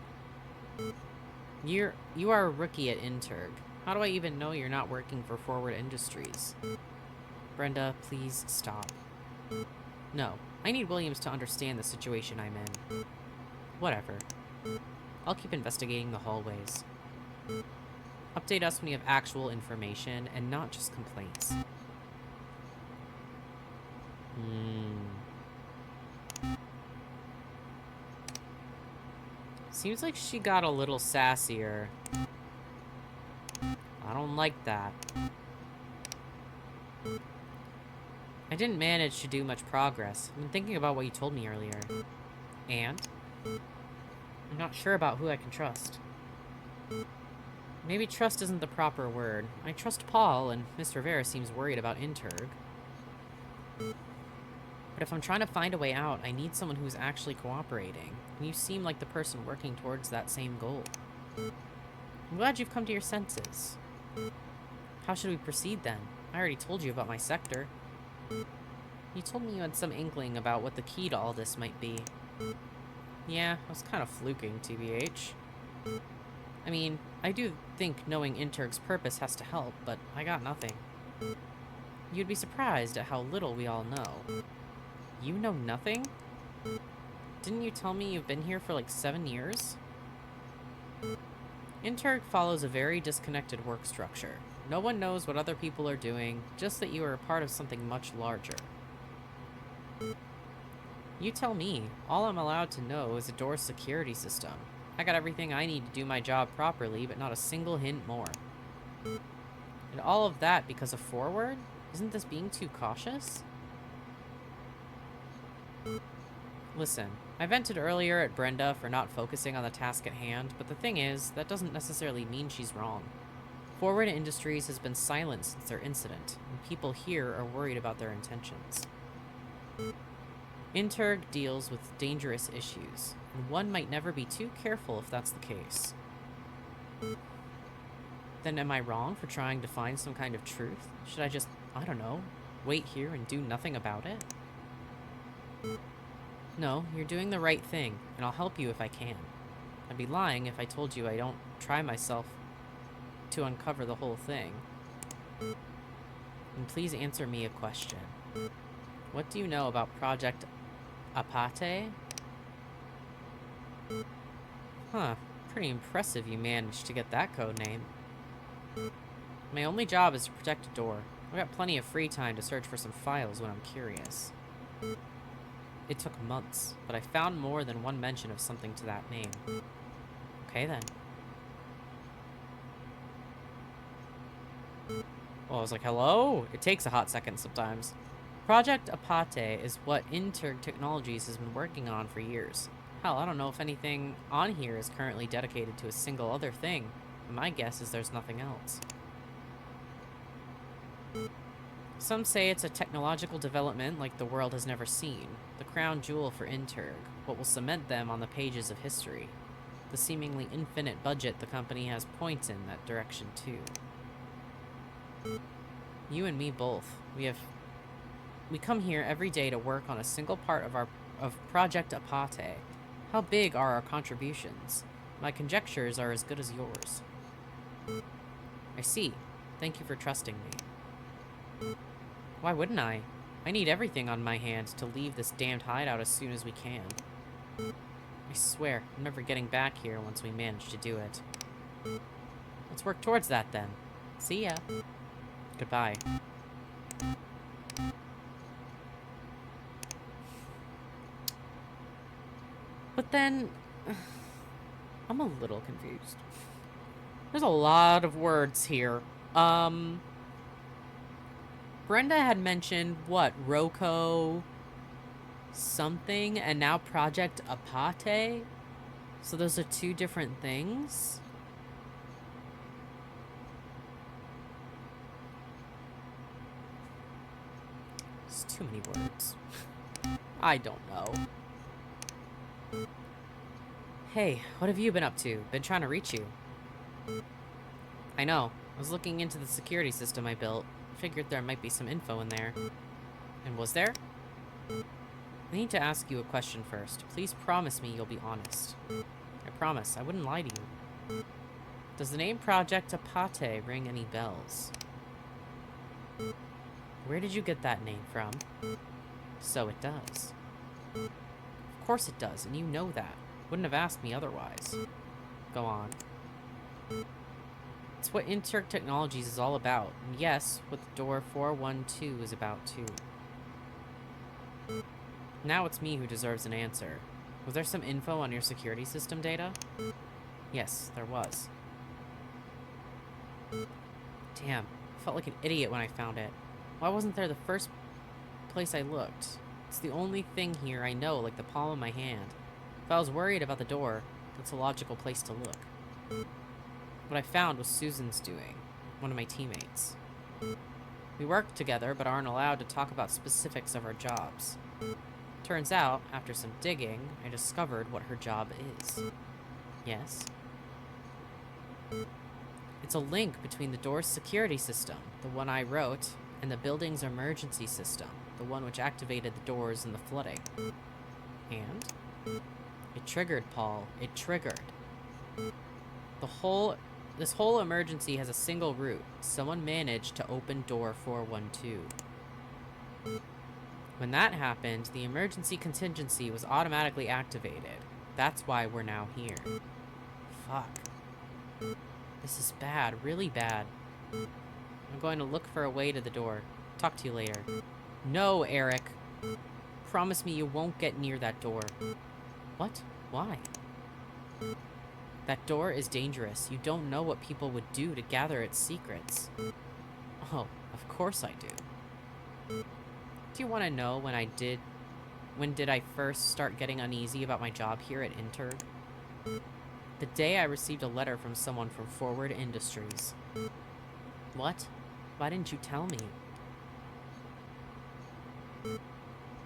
You are a rookie at Interg. How do I even know you're not working for Forward Industries? Brenda, please stop. No, I need Williams to understand the situation I'm in. Whatever. I'll keep investigating the hallways. Update us when you have actual information and not just complaints. Seems like she got a little sassier. I don't like that. I didn't manage to do much progress. I've been thinking about what you told me earlier. And? I'm not sure about who I can trust. Maybe trust isn't the proper word. I trust Paul, and Mr. Rivera seems worried about Interg. But if I'm trying to find a way out, I need someone who's actually cooperating. And you seem like the person working towards that same goal. I'm glad you've come to your senses. How should we proceed then? I already told you about my sector. You told me you had some inkling about what the key to all this might be. Yeah, I was kind of fluking, TBH. I mean, I do think knowing Interg's purpose has to help, but I got nothing. You'd be surprised at how little we all know. You know nothing? Didn't you tell me you've been here for like 7 years? Interg follows a very disconnected work structure. No one knows what other people are doing, just that you are a part of something much larger. You tell me. All I'm allowed to know is a door security system. I got everything I need to do my job properly, but not a single hint more. And all of that because of Forward? Isn't this being too cautious? Listen, I vented earlier at Brenda for not focusing on the task at hand, but the thing is, that doesn't necessarily mean she's wrong. Forward Industries has been silent since their incident, and people here are worried about their intentions. Interg deals with dangerous issues, and one might never be too careful if that's the case. Then am I wrong for trying to find some kind of truth? Should I just, I don't know, wait here and do nothing about it? No, you're doing the right thing, and I'll help you if I can. I'd be lying if I told you I don't try myself to uncover the whole thing. And please answer me a question. What do you know about Project Apate? Huh, pretty impressive you managed to get that code name. My only job is to protect a door. I've got plenty of free time to search for some files when I'm curious. It took months, but I found more than one mention of something to that name. Okay then. Well, I was like, hello? It takes a hot second sometimes. Project Apate is what Interg Technologies has been working on for years. Hell, I don't know if anything on here is currently dedicated to a single other thing. My guess is there's nothing else. Some say it's a technological development like the world has never seen. The crown jewel for Interg, what will cement them on the pages of history. The seemingly infinite budget the company has points in that direction too. You and me both. We come here every day to work on a single part of Project Apate. How big are our contributions? My conjectures are as good as yours. I see. Thank you for trusting me. Why wouldn't I? I need everything on my hands to leave this damned hideout as soon as we can. I swear, I'm never getting back here once we manage to do it. Let's work towards that then. See ya. Goodbye. But then, I'm a little confused. There's a lot of words here. Brenda had mentioned, what, Roko something, and now Project Apate? So those are two different things? It's too many words. I don't know. Hey, what have you been up to? Been trying to reach you. I know. I was looking into the security system I built. Figured there might be some info in there. And was there? I need to ask you a question first. Please promise me you'll be honest. I promise, I wouldn't lie to you. Does the name Project Apate ring any bells? Where did you get that name from? So it does. Of course it does, and you know that. Wouldn't have asked me otherwise. Go on. It's what Interg Technologies is all about. And yes, what the door 412 is about too. Now it's me who deserves an answer. Was there some info on your security system data? Yes, there was. Damn, I felt like an idiot when I found it. Why wasn't there the first place I looked? It's the only thing here I know like the palm of my hand. If I was worried about the door, that's a logical place to look. What I found was Susan's doing, one of my teammates. We work together but aren't allowed to talk about specifics of our jobs. Turns out, after some digging, I discovered what her job is. Yes? It's a link between the door's security system, the one I wrote, and the building's emergency system, the one which activated the doors in the flooding. And? It triggered, Paul. It triggered. This whole emergency has a single route. Someone managed to open door 412. When that happened, the emergency contingency was automatically activated. That's why we're now here. Fuck. This is bad, really bad. I'm going to look for a way to the door. Talk to you later. No, Eric. Promise me you won't get near that door. What? Why? That door is dangerous. You don't know what people would do to gather its secrets. Oh, of course I do. Do you want to know when did I first start getting uneasy about my job here at Interg? The day I received a letter from someone from Forward Industries. What? Why didn't you tell me?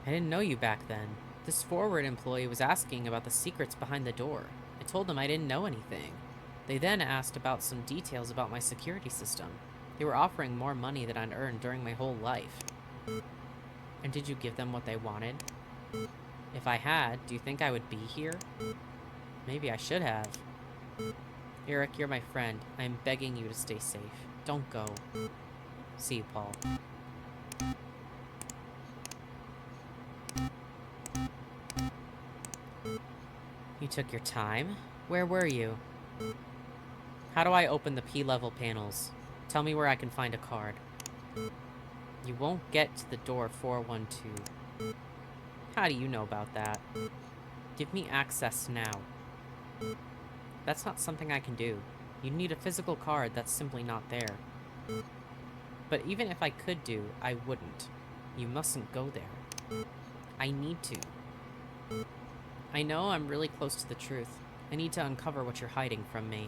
I didn't know you back then. This forward employee was asking about the secrets behind the door. I told them I didn't know anything. They then asked about some details about my security system. They were offering more money than I'd earned during my whole life. And did you give them what they wanted? If I had, do you think I would be here? Maybe I should have. Eric, you're my friend. I am begging you to stay safe. Don't go. See you, Paul. You took your time? Where were you? How do I open the P-level panels? Tell me where I can find a card. You won't get to the door 412. How do you know about that? Give me access now. That's not something I can do. You need a physical card that's simply not there. But even if I could do, I wouldn't. You mustn't go there. I need to. I know I'm really close to the truth. I need to uncover what you're hiding from me.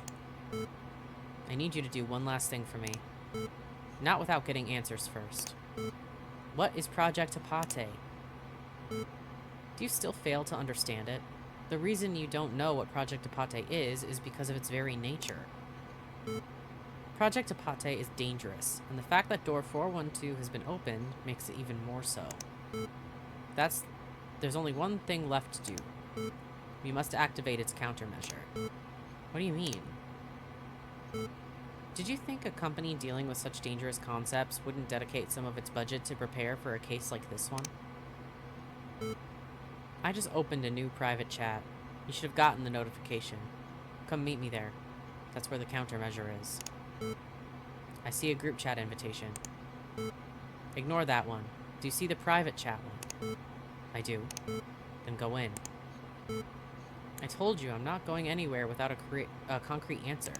I need you to do one last thing for me. Not without getting answers first. What is Project Apate? Do you still fail to understand it? The reason you don't know what Project Apate is because of its very nature. Project Apate is dangerous, and the fact that door 412 has been opened makes it even more so. There's only one thing left to do. We must activate its countermeasure. What do you mean? Did you think a company dealing with such dangerous concepts wouldn't dedicate some of its budget to prepare for a case like this one? I just opened a new private chat. You should have gotten the notification. Come meet me there. That's where the countermeasure is. I see a group chat invitation. Ignore that one. Do you see the private chat one? I do. Then go in. I told you I'm not going anywhere without a concrete answer.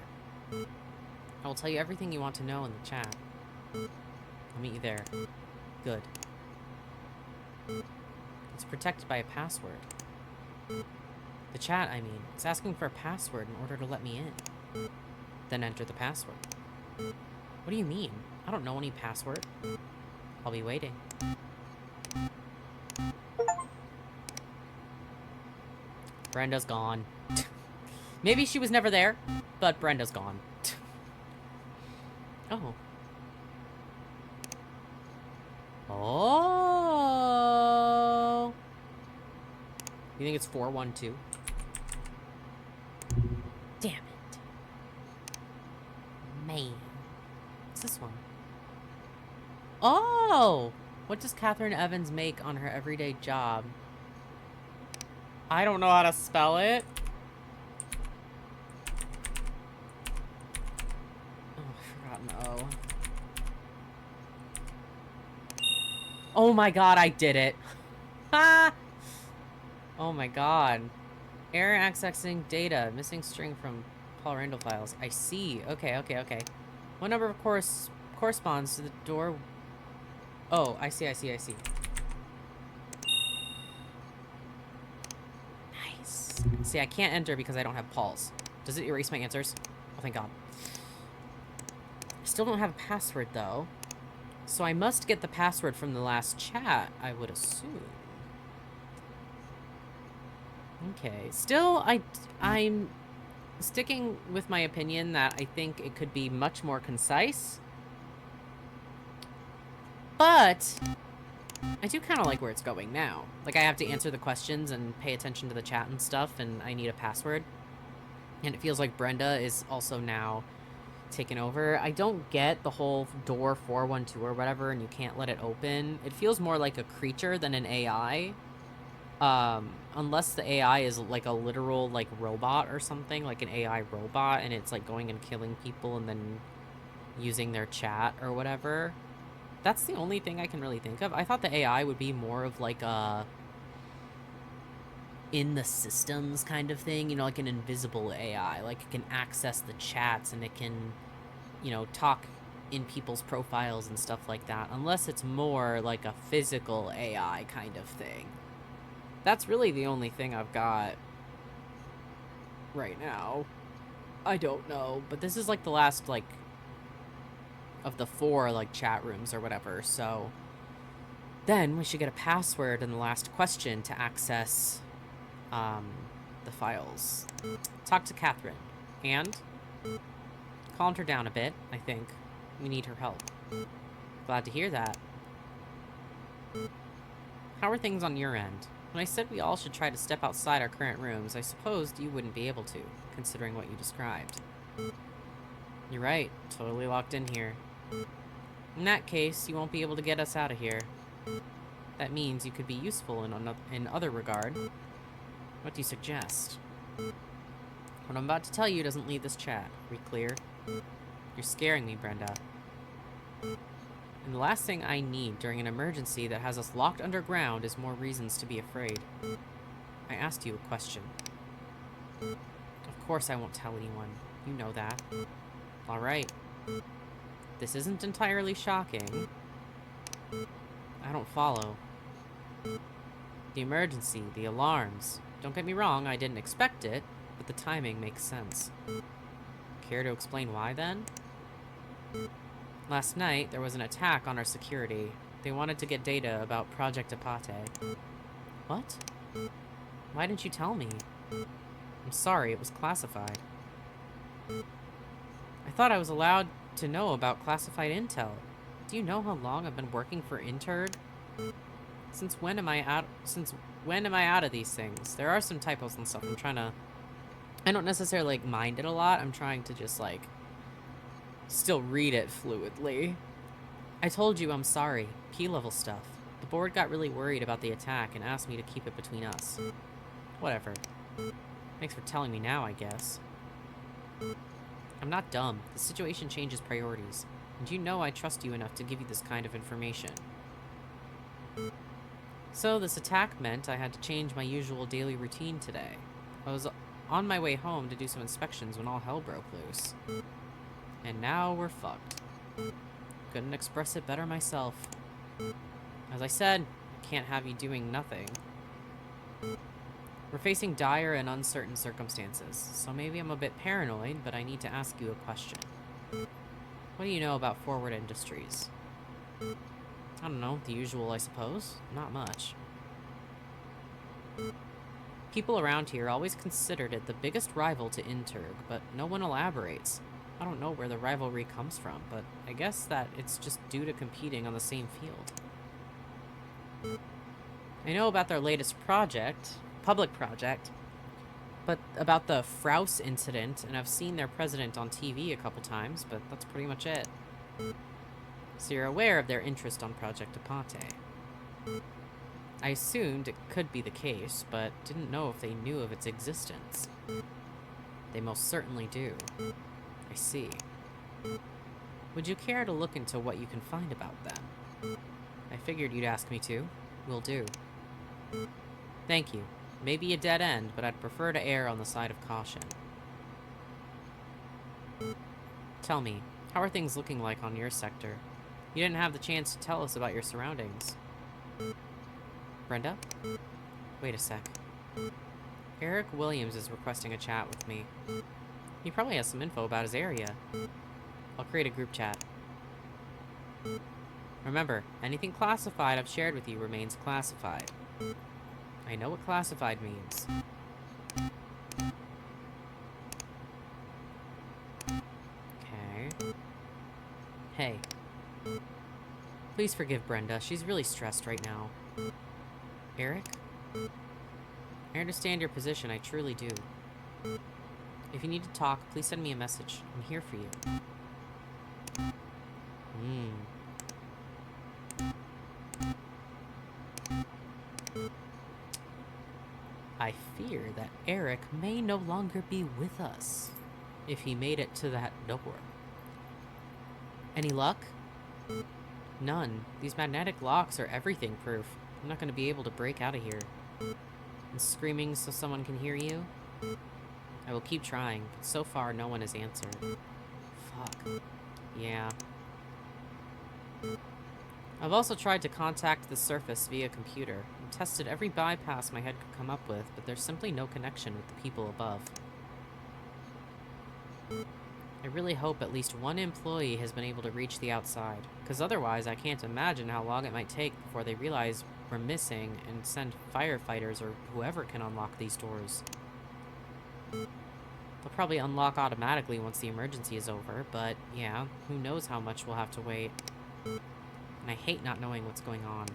I will tell you everything you want to know in the chat. I'll meet you there. Good. It's protected by a password. The chat, I mean. It's asking for a password in order to let me in. Then enter the password. What do you mean? I don't know any password. I'll be waiting. Brenda's gone. Maybe she was never there, but Brenda's gone. Oh. Oh. You think it's 412? Damn it. Man. What's this one? Oh! What does Catherine Evans make on her everyday job? I don't know how to spell it. Oh, I forgot an O. Oh my god, I did it. Ha! Oh my god. Error accessing data. Missing string from Paul Randall files. I see. Okay. What number of course corresponds to the door? Oh, I see. Nice. See, I can't enter because I don't have Paul's. Does it erase my answers? Oh, thank god. I still don't have a password, though. So I must get the password from the last chat, I would assume. Okay. Still, I'm sticking with my opinion that I think it could be much more concise. But I do kind of like where it's going now. Like, I have to answer the questions and pay attention to the chat and stuff, and I need a password. And it feels like Brenda is also now taken over. I don't get the whole door 412 or whatever, and you can't let it open. It feels more like a creature than an AI. Unless the AI is like a literal like robot or something, like an AI robot, and it's like going and killing people and then using their chat or whatever. That's the only thing I can really think of. I thought the AI would be more of like a in the systems kind of thing, you know, like an invisible AI. Like it can access the chats and it can, you know, talk in people's profiles and stuff like that. Unless it's more like a physical AI kind of thing. That's really the only thing I've got right now. I don't know, but this is like the last like of the 4 like chat rooms or whatever, so Then we should get a password in the last question to access the files. Talk to Catherine. And calmed her down a bit, I think. We need her help. Glad to hear that. How are things on your end? When I said we all should try to step outside our current rooms, I supposed you wouldn't be able to, considering what you described. You're right. Totally locked in here. In that case, you won't be able to get us out of here. That means you could be useful in other regard. What do you suggest? What I'm about to tell you doesn't leave this chat. Are we clear? You're scaring me, Brenda. And the last thing I need during an emergency that has us locked underground is more reasons to be afraid. I asked you a question. Of course I won't tell anyone. You know that. All right. This isn't entirely shocking. I don't follow. The emergency, the alarms. Don't get me wrong, I didn't expect it, but the timing makes sense. Care to explain why, then? Last night, there was an attack on our security. They wanted to get data about Project Apate. What? Why didn't you tell me? I'm sorry, it was classified. I thought I was allowed to know about classified intel. Do you know how long I've been working for Interd? Since when am I out of these things? There are some typos and stuff. I don't necessarily like mind it a lot. I'm trying to just like still read it fluidly. I told you I'm sorry. P-level stuff. The board got really worried about the attack and asked me to keep it between us. Whatever. Thanks for telling me now, I guess. I'm not dumb. The situation changes priorities. And you know I trust you enough to give you this kind of information. So this attack meant I had to change my usual daily routine today. I was on my way home to do some inspections when all hell broke loose. And now we're fucked. Couldn't express it better myself. As I said, I can't have you doing nothing. We're facing dire and uncertain circumstances, so maybe I'm a bit paranoid, but I need to ask you a question. What do you know about Forward Industries? I don't know, the usual, I suppose. Not much. People around here always considered it the biggest rival to Interg, but no one elaborates. I don't know where the rivalry comes from, but I guess that it's just due to competing on the same field. I know about their latest public project, but about the Fraus incident, and I've seen their president on TV a couple times, but that's pretty much it. So you're aware of their interest on Project Apate. I assumed it could be the case, but didn't know if they knew of its existence. They most certainly do. I see. Would you care to look into what you can find about them? I figured you'd ask me to. Will do. Thank you. Maybe a dead end, but I'd prefer to err on the side of caution. Tell me, how are things looking like on your sector? You didn't have the chance to tell us about your surroundings. Brenda? Wait a sec. Eric Williams is requesting a chat with me. He probably has some info about his area. I'll create a group chat. Remember, anything classified I've shared with you remains classified. I know what classified means. Okay. Hey. Please forgive Brenda. She's really stressed right now. Eric? I understand your position. I truly do. If you need to talk, please send me a message. I'm here for you. I fear that Eric may no longer be with us if he made it to that door. Any luck? None. These magnetic locks are everything proof. I'm not going to be able to break out of here. And screaming so someone can hear you? I will keep trying, but so far no one has answered. Fuck. Yeah. I've also tried to contact the surface via computer and tested every bypass my head could come up with, but there's simply no connection with the people above. I really hope at least one employee has been able to reach the outside, because otherwise I can't imagine how long it might take before they realize we're missing and send firefighters or whoever can unlock these doors. They'll probably unlock automatically once the emergency is over, but yeah, who knows how much we'll have to wait. And I hate not knowing what's going on.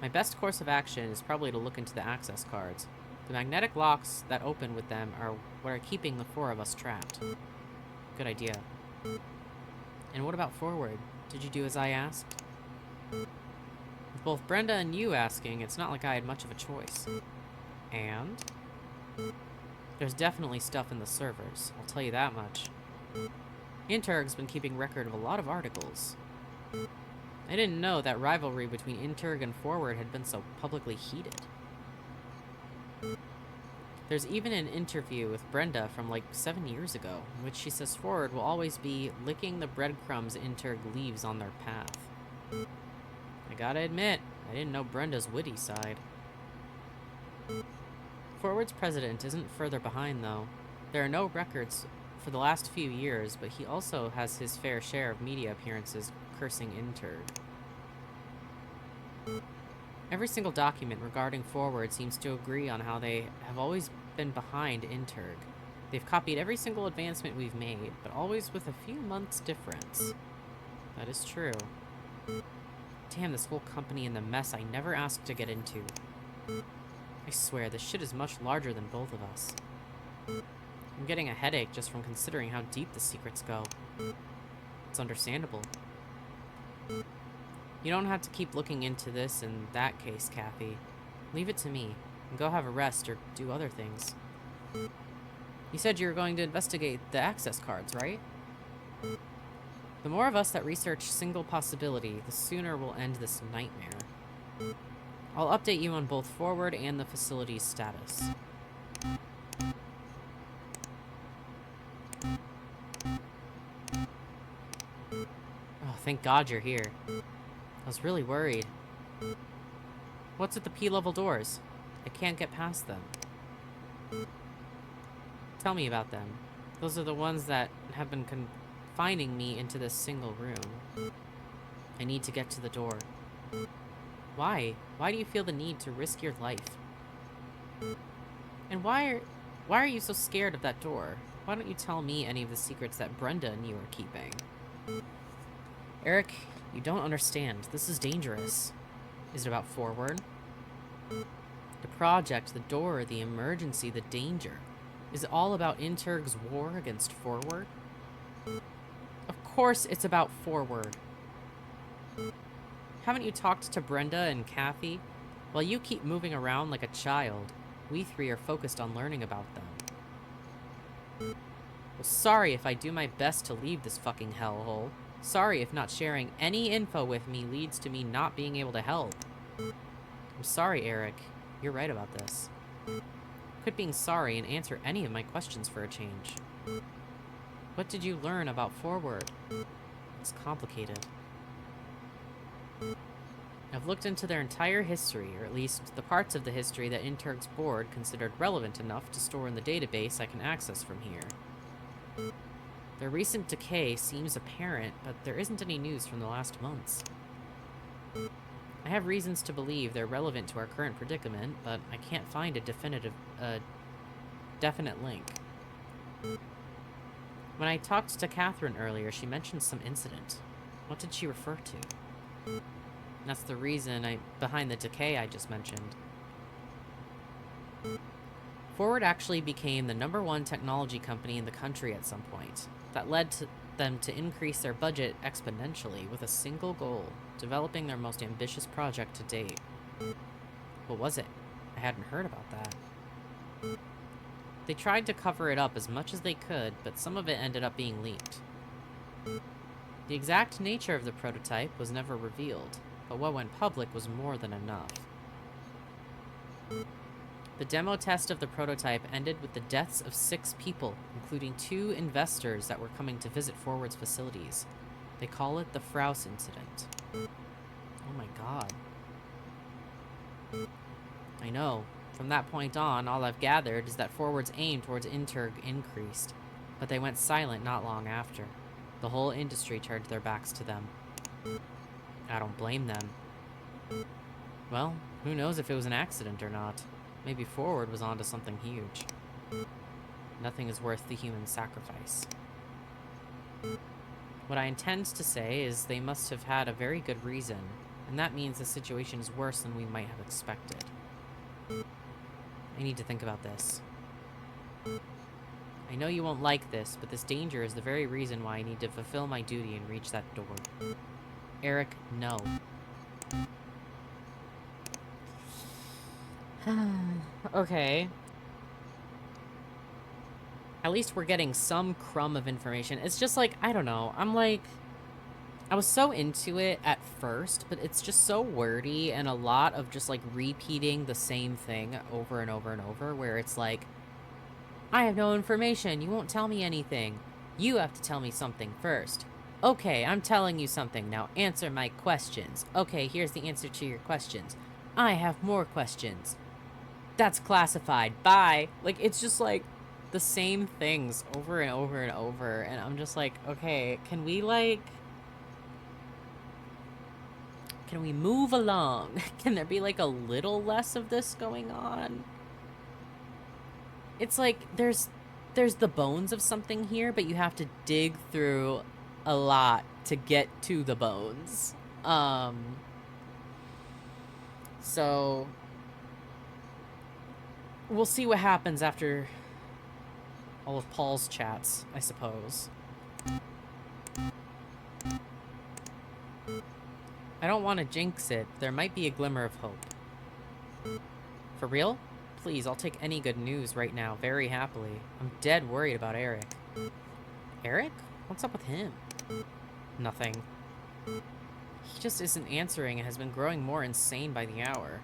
My best course of action is probably to look into the access cards. The magnetic locks that open with them are what are keeping the 4 of us trapped. Good idea. And what about forward? Did you do as I asked? With both Brenda and you asking, it's not like I had much of a choice. And? There's definitely stuff in the servers, I'll tell you that much. Interg's been keeping record of a lot of articles. I didn't know that rivalry between Interg and Forward had been so publicly heated. There's even an interview with Brenda from like 7 years ago, in which she says Forward will always be licking the breadcrumbs Interg leaves on their path. I gotta admit, I didn't know Brenda's witty side. Forward's president isn't further behind, though. There are no records for the last few years, but he also has his fair share of media appearances cursing Interg. Every single document regarding Forward seems to agree on how they have always been behind Interg. They've copied every single advancement we've made, but always with a few months' difference. That is true. Damn, this whole company and the mess I never asked to get into. I swear, this shit is much larger than both of us. I'm getting a headache just from considering how deep the secrets go. It's understandable. You don't have to keep looking into this in that case, Kathy. Leave it to me, and go have a rest or do other things. You said you were going to investigate the access cards, right? The more of us that research single possibility, the sooner we'll end this nightmare. I'll update you on both Forward and the facility's status. Oh, thank God you're here. I was really worried. What's at the P-level doors? I can't get past them. Tell me about them. Those are the ones that have been confining me into this single room. I need to get to the door. Why? Why do you feel the need to risk your life? And why are you so scared of that door? Why don't you tell me any of the secrets that Brenda and you are keeping? Eric, you don't understand. This is dangerous. Is it about Forward? The project, the door, the emergency, the danger. Is it all about Interg's war against Forward? Of course it's about Forward. Haven't you talked to Brenda and Kathy? While you keep moving around like a child, we 3 are focused on learning about them. Well, sorry if I do my best to leave this fucking hellhole. Sorry if not sharing any info with me leads to me not being able to help. I'm sorry, Eric. You're right about this. Quit being sorry and answer any of my questions for a change. What did you learn about Forward? It's complicated. I've looked into their entire history, or at least the parts of the history that Interg's board considered relevant enough to store in the database I can access from here. Their recent decay seems apparent, but there isn't any news from the last months. I have reasons to believe they're relevant to our current predicament, but I can't find a definite link. When I talked to Catherine earlier, she mentioned some incident. What did she refer to? That's the reason behind the decay I just mentioned. Forward actually became the #1 technology company in the country at some point. That led to them to increase their budget exponentially with a single goal, developing their most ambitious project to date. What was it? I hadn't heard about that. They tried to cover it up as much as they could, but some of it ended up being leaked. The exact nature of the prototype was never revealed, but what went public was more than enough. The demo test of the prototype ended with the deaths of 6 people, including 2 investors that were coming to visit Forward's facilities. They call it the Fraus incident. Oh my god. I know. From that point on, all I've gathered is that Forward's aim towards Interg increased. But they went silent not long after. The whole industry turned their backs to them. I don't blame them. Well, who knows if it was an accident or not. Maybe Forward was onto something huge. Nothing is worth the human sacrifice. What I intend to say is they must have had a very good reason, and that means the situation is worse than we might have expected. I need to think about this. I know you won't like this, but this danger is the very reason why I need to fulfill my duty and reach that door. Eric, no. Okay. At least we're getting some crumb of information. It's just like, I don't know. I was so into it at first, but it's just so wordy and a lot of just like repeating the same thing over and over and over, where it's like, I have no information. You won't tell me anything. You have to tell me something first. Okay, I'm telling you something. Now answer my questions. Okay, here's the answer to your questions. I have more questions. That's classified. Bye. Like, it's just like the same things over and over and over. And I'm just like, okay, can we move along? Can there be like a little less of this going on? It's like there's the bones of something here, but you have to dig through a lot to get to the bones. So we'll see what happens after all of Paul's chats, I suppose. I don't want to jinx it. There might be a glimmer of hope. For real? Please, I'll take any good news right now, very happily. I'm dead worried about Eric. Eric? What's up with him? Nothing. He just isn't answering and has been growing more insane by the hour.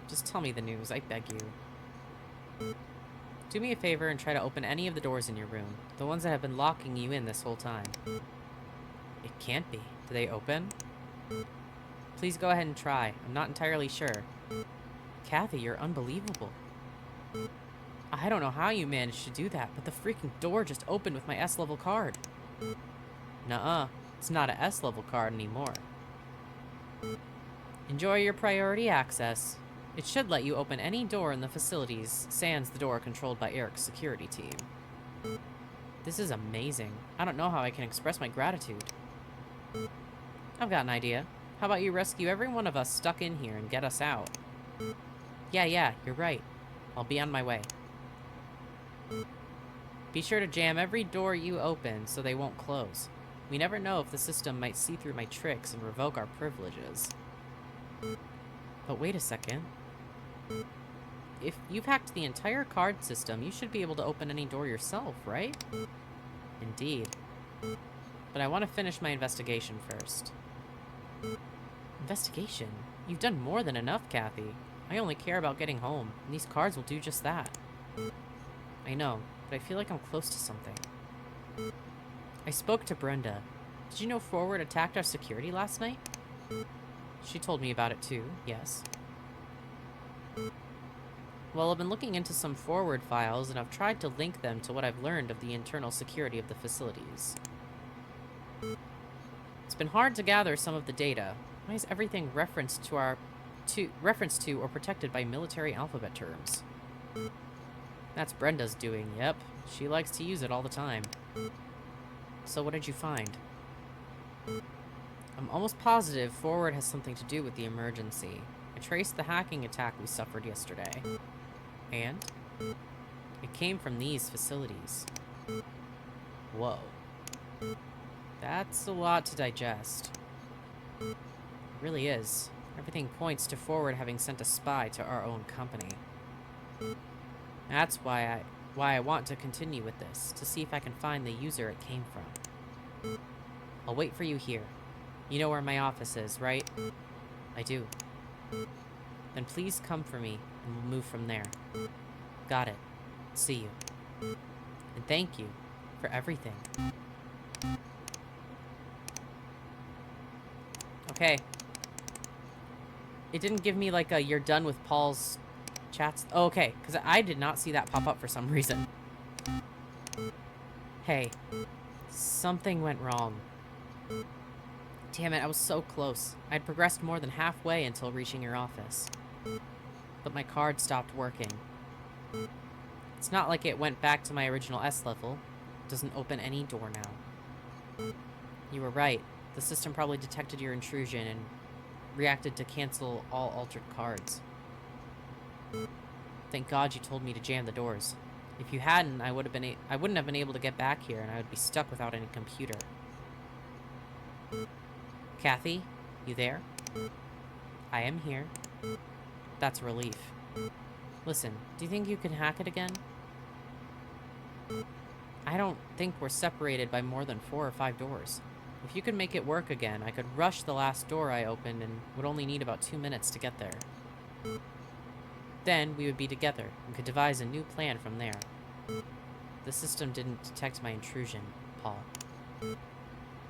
Just tell me the news, I beg you. Do me a favor and try to open any of the doors in your room. The ones that have been locking you in this whole time. It can't be. Do they open? Please go ahead and try. I'm not entirely sure. Kathy, you're unbelievable. I don't know how you managed to do that, but the freaking door just opened with my S-level card. Nuh-uh. It's not a S-level card anymore. Enjoy your priority access. It should let you open any door in the facilities, sans the door controlled by Eric's security team. This is amazing. I don't know how I can express my gratitude. I've got an idea. How about you rescue every one of us stuck in here and get us out? Yeah, you're right. I'll be on my way. Be sure to jam every door you open so they won't close. We never know if the system might see through my tricks and revoke our privileges. But wait a second. If you've hacked the entire card system, you should be able to open any door yourself, right? Indeed. But I want to finish my investigation first. Investigation? You've done more than enough, Kathy. I only care about getting home, and these cards will do just that. I know, but I feel like I'm close to something. I spoke to Brenda. Did you know Forward attacked our security last night? She told me about it too, yes. Well, I've been looking into some Forward files, and I've tried to link them to what I've learned of the internal security of the facilities. It's been hard to gather some of the data. Why is everything referenced to or protected by military alphabet terms? That's Brenda's doing, yep. She likes to use it all the time. So what did you find? I'm almost positive Forward has something to do with the emergency. I traced the hacking attack we suffered yesterday. And? It came from these facilities. Whoa. That's a lot to digest. It really is. Everything points to Forward having sent a spy to our own company. That's why I want to continue with this, to see if I can find the user it came from. I'll wait for you here. You know where my office is, right? I do. Then please come for me, and we'll move from there. Got it. See you. And thank you for everything. Okay. It didn't give me like a you're done with Paul's chats. Oh, okay, because I did not see that pop up for some reason. Hey, something went wrong. Damn it, I was so close. I'd progressed more than halfway until reaching your office. But my card stopped working. It's not like it went back to my original S level. It doesn't open any door now. You were right. The system probably detected your intrusion and reacted to cancel all altered cards. Thank God you told me to jam the doors. If you hadn't, I wouldn't have been able to get back here, and I would be stuck without any computer. Kathy, you there? I am here. That's a relief. Listen, do you think you can hack it again? I don't think we're separated by more than 4 or 5 doors. If you could make it work again, I could rush the last door I opened and would only need about 2 minutes to get there. Then we would be together and could devise a new plan from there. The system didn't detect my intrusion, Paul.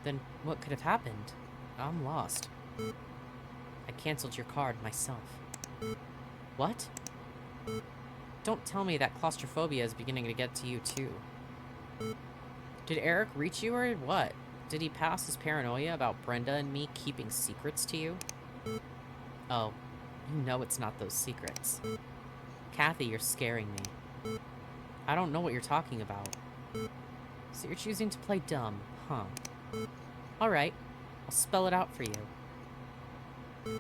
Then what could have happened? I'm lost. I canceled your card myself. What? Don't tell me that claustrophobia is beginning to get to you too. Did Eric reach you or what? Did he pass his paranoia about Brenda and me keeping secrets to you? Oh, you know it's not those secrets. Kathy, you're scaring me. I don't know what you're talking about. So you're choosing to play dumb, huh? Alright, I'll spell it out for you.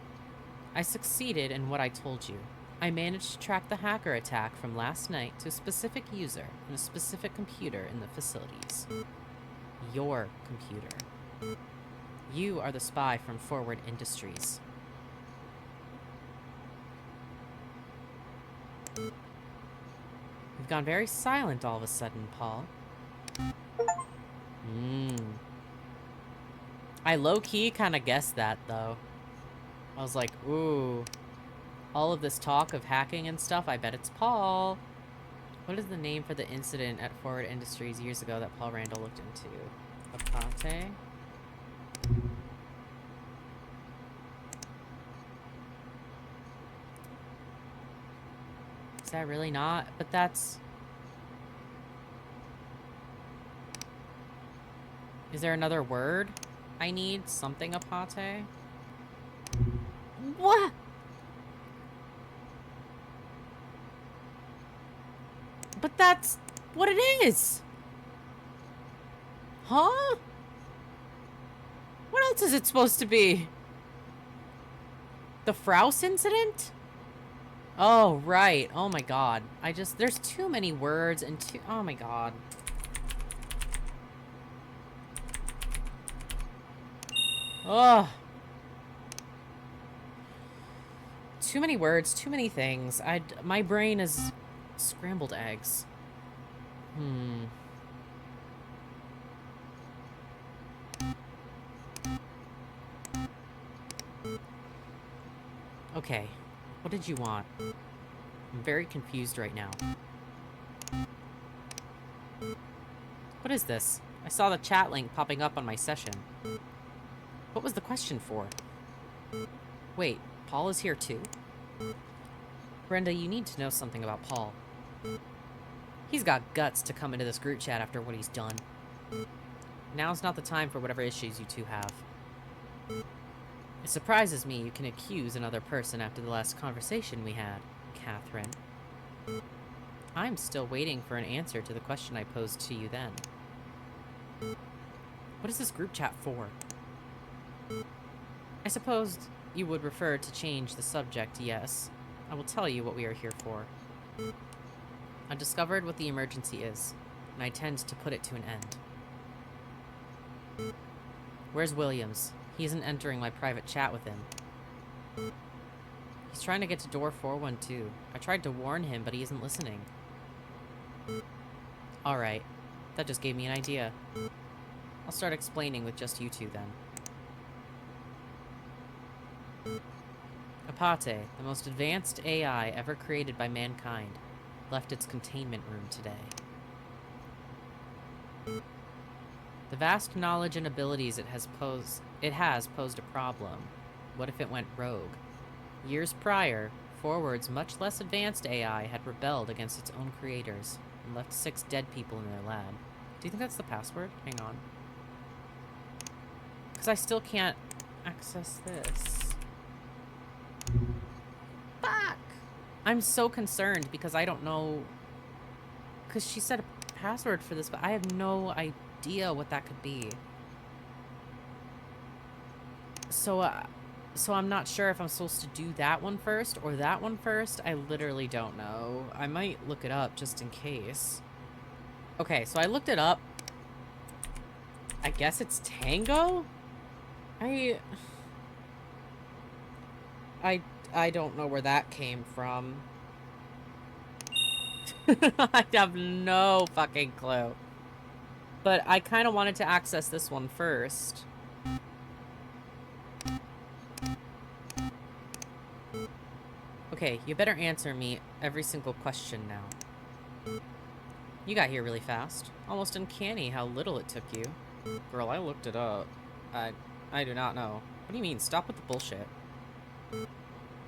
I succeeded in what I told you. I managed to track the hacker attack from last night to a specific user and a specific computer in the facilities. Your computer. You are the spy from Forward Industries. You've gone very silent all of a sudden, Paul. I low-key kind of guessed that, though. I was like, ooh. All of this talk of hacking and stuff, I bet it's Paul. What is the name for the incident at Forward Industries years ago that Paul Randall looked into? Apate? Is that really not? But that's... Is there another word I need? Something Apate? What? But that's what it is! Huh? What else is it supposed to be? The Frous incident? Oh, right. Oh my god. There's too many words and oh my god. Ugh. Too many words, too many things. My brain is scrambled eggs. Okay. What did you want? I'm very confused right now. What is this? I saw the chat link popping up on my session. What was the question for? Wait, Paul is here too? Brenda, you need to know something about Paul. He's got guts to come into this group chat after what he's done. Now's not the time for whatever issues you two have. It surprises me you can accuse another person after the last conversation we had, Catherine. I'm still waiting for an answer to the question I posed to you then. What is this group chat for? I suppose you would prefer to change the subject, yes. I will tell you what we are here for. I discovered what the emergency is, and I intend to put it to an end. Where's Williams? He isn't entering my private chat with him. He's trying to get to door 412. I tried to warn him, but he isn't listening. Alright. That just gave me an idea. I'll start explaining with just you two then. Apate, the most advanced AI ever created by mankind, left its containment room today. The vast knowledge and abilities it has posed a problem. What if it went rogue? Years prior, Forward's much less advanced AI had rebelled against its own creators and left 6 dead people in their lab. Do you think that's the password? Hang on. Because I still can't access this. Fuck! I'm so concerned because I don't know... Because she said a password for this, but I have no idea what that could be. So I'm not sure if I'm supposed to do that one first or that one first. I literally don't know. I might look it up just in case. Okay, so I looked it up. I guess it's Tango? I don't know where that came from. I have no fucking clue. But I kind of wanted to access this one first. Okay, you better answer me every single question now. You got here really fast. Almost uncanny how little it took you. Girl, I looked it up. I do not know. What do you mean? Stop with the bullshit.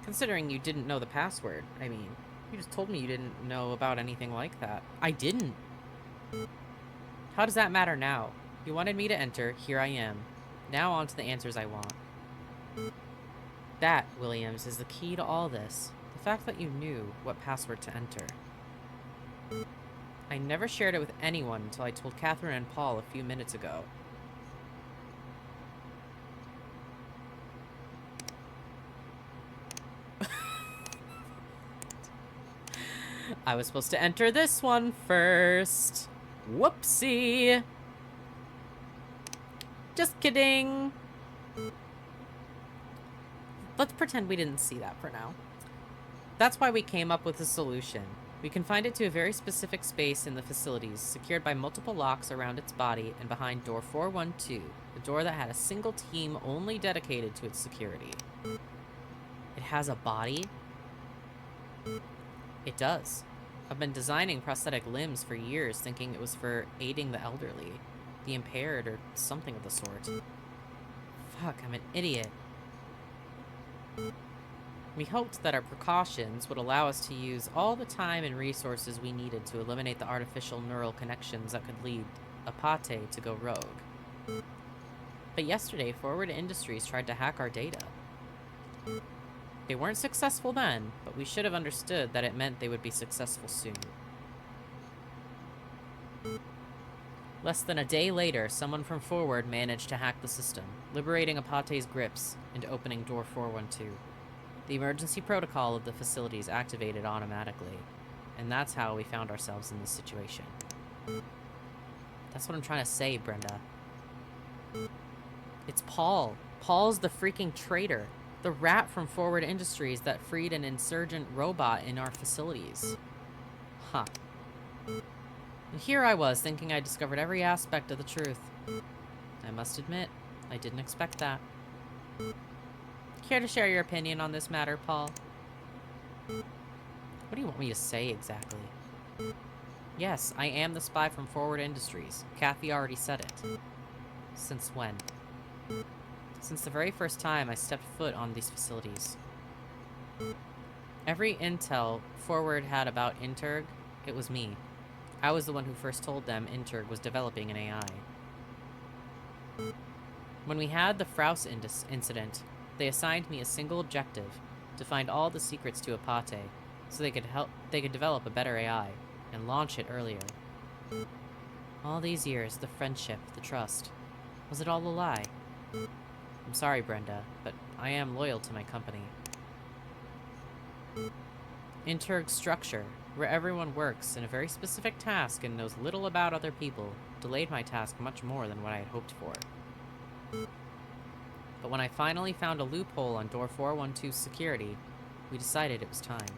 Considering you didn't know the password. I mean, you just told me you didn't know about anything like that. I didn't. How does that matter now? You wanted me to enter. Here I am. Now on to the answers I want. That, Williams, is the key to all this. The fact that you knew what password to enter. I never shared it with anyone until I told Catherine and Paul a few minutes ago. I was supposed to enter this one first. Whoopsie. Just kidding. Let's pretend we didn't see that for now. That's why we came up with a solution. We confined it to a very specific space in the facilities, secured by multiple locks around its body and behind door 412, a door that had a single team only dedicated to its security. It has a body? It does. I've been designing prosthetic limbs for years, thinking it was for aiding the elderly, the impaired, or something of the sort. Fuck, I'm an idiot. We hoped that our precautions would allow us to use all the time and resources we needed to eliminate the artificial neural connections that could lead Apate to go rogue. But yesterday, Forward Industries tried to hack our data. They weren't successful then, but we should have understood that it meant they would be successful soon. Less than a day later, someone from Forward managed to hack the system, liberating Apate's grips and opening door 412. The emergency protocol of the facilities activated automatically, and that's how we found ourselves in this situation. That's what I'm trying to say, Brenda. It's Paul. Paul's the freaking traitor. The rat from Forward Industries that freed an insurgent robot in our facilities. Huh. And here I was, thinking I discovered every aspect of the truth. I must admit, I didn't expect that. Care to share your opinion on this matter, Paul? What do you want me to say, exactly? Yes, I am the spy from Forward Industries. Kathy already said it. Since when? Since the very first time I stepped foot on these facilities. Every intel Forward had about Interg, it was me. I was the one who first told them Interg was developing an AI. When we had the Fraus incident, they assigned me a single objective, to find all the secrets to Apate, so they could develop a better AI, and launch it earlier. All these years, the friendship, the trust, was it all a lie? I'm sorry, Brenda, but I am loyal to my company. Interg's structure, where everyone works in a very specific task and knows little about other people, delayed my task much more than what I had hoped for. But when I finally found a loophole on door 412's security, we decided it was time.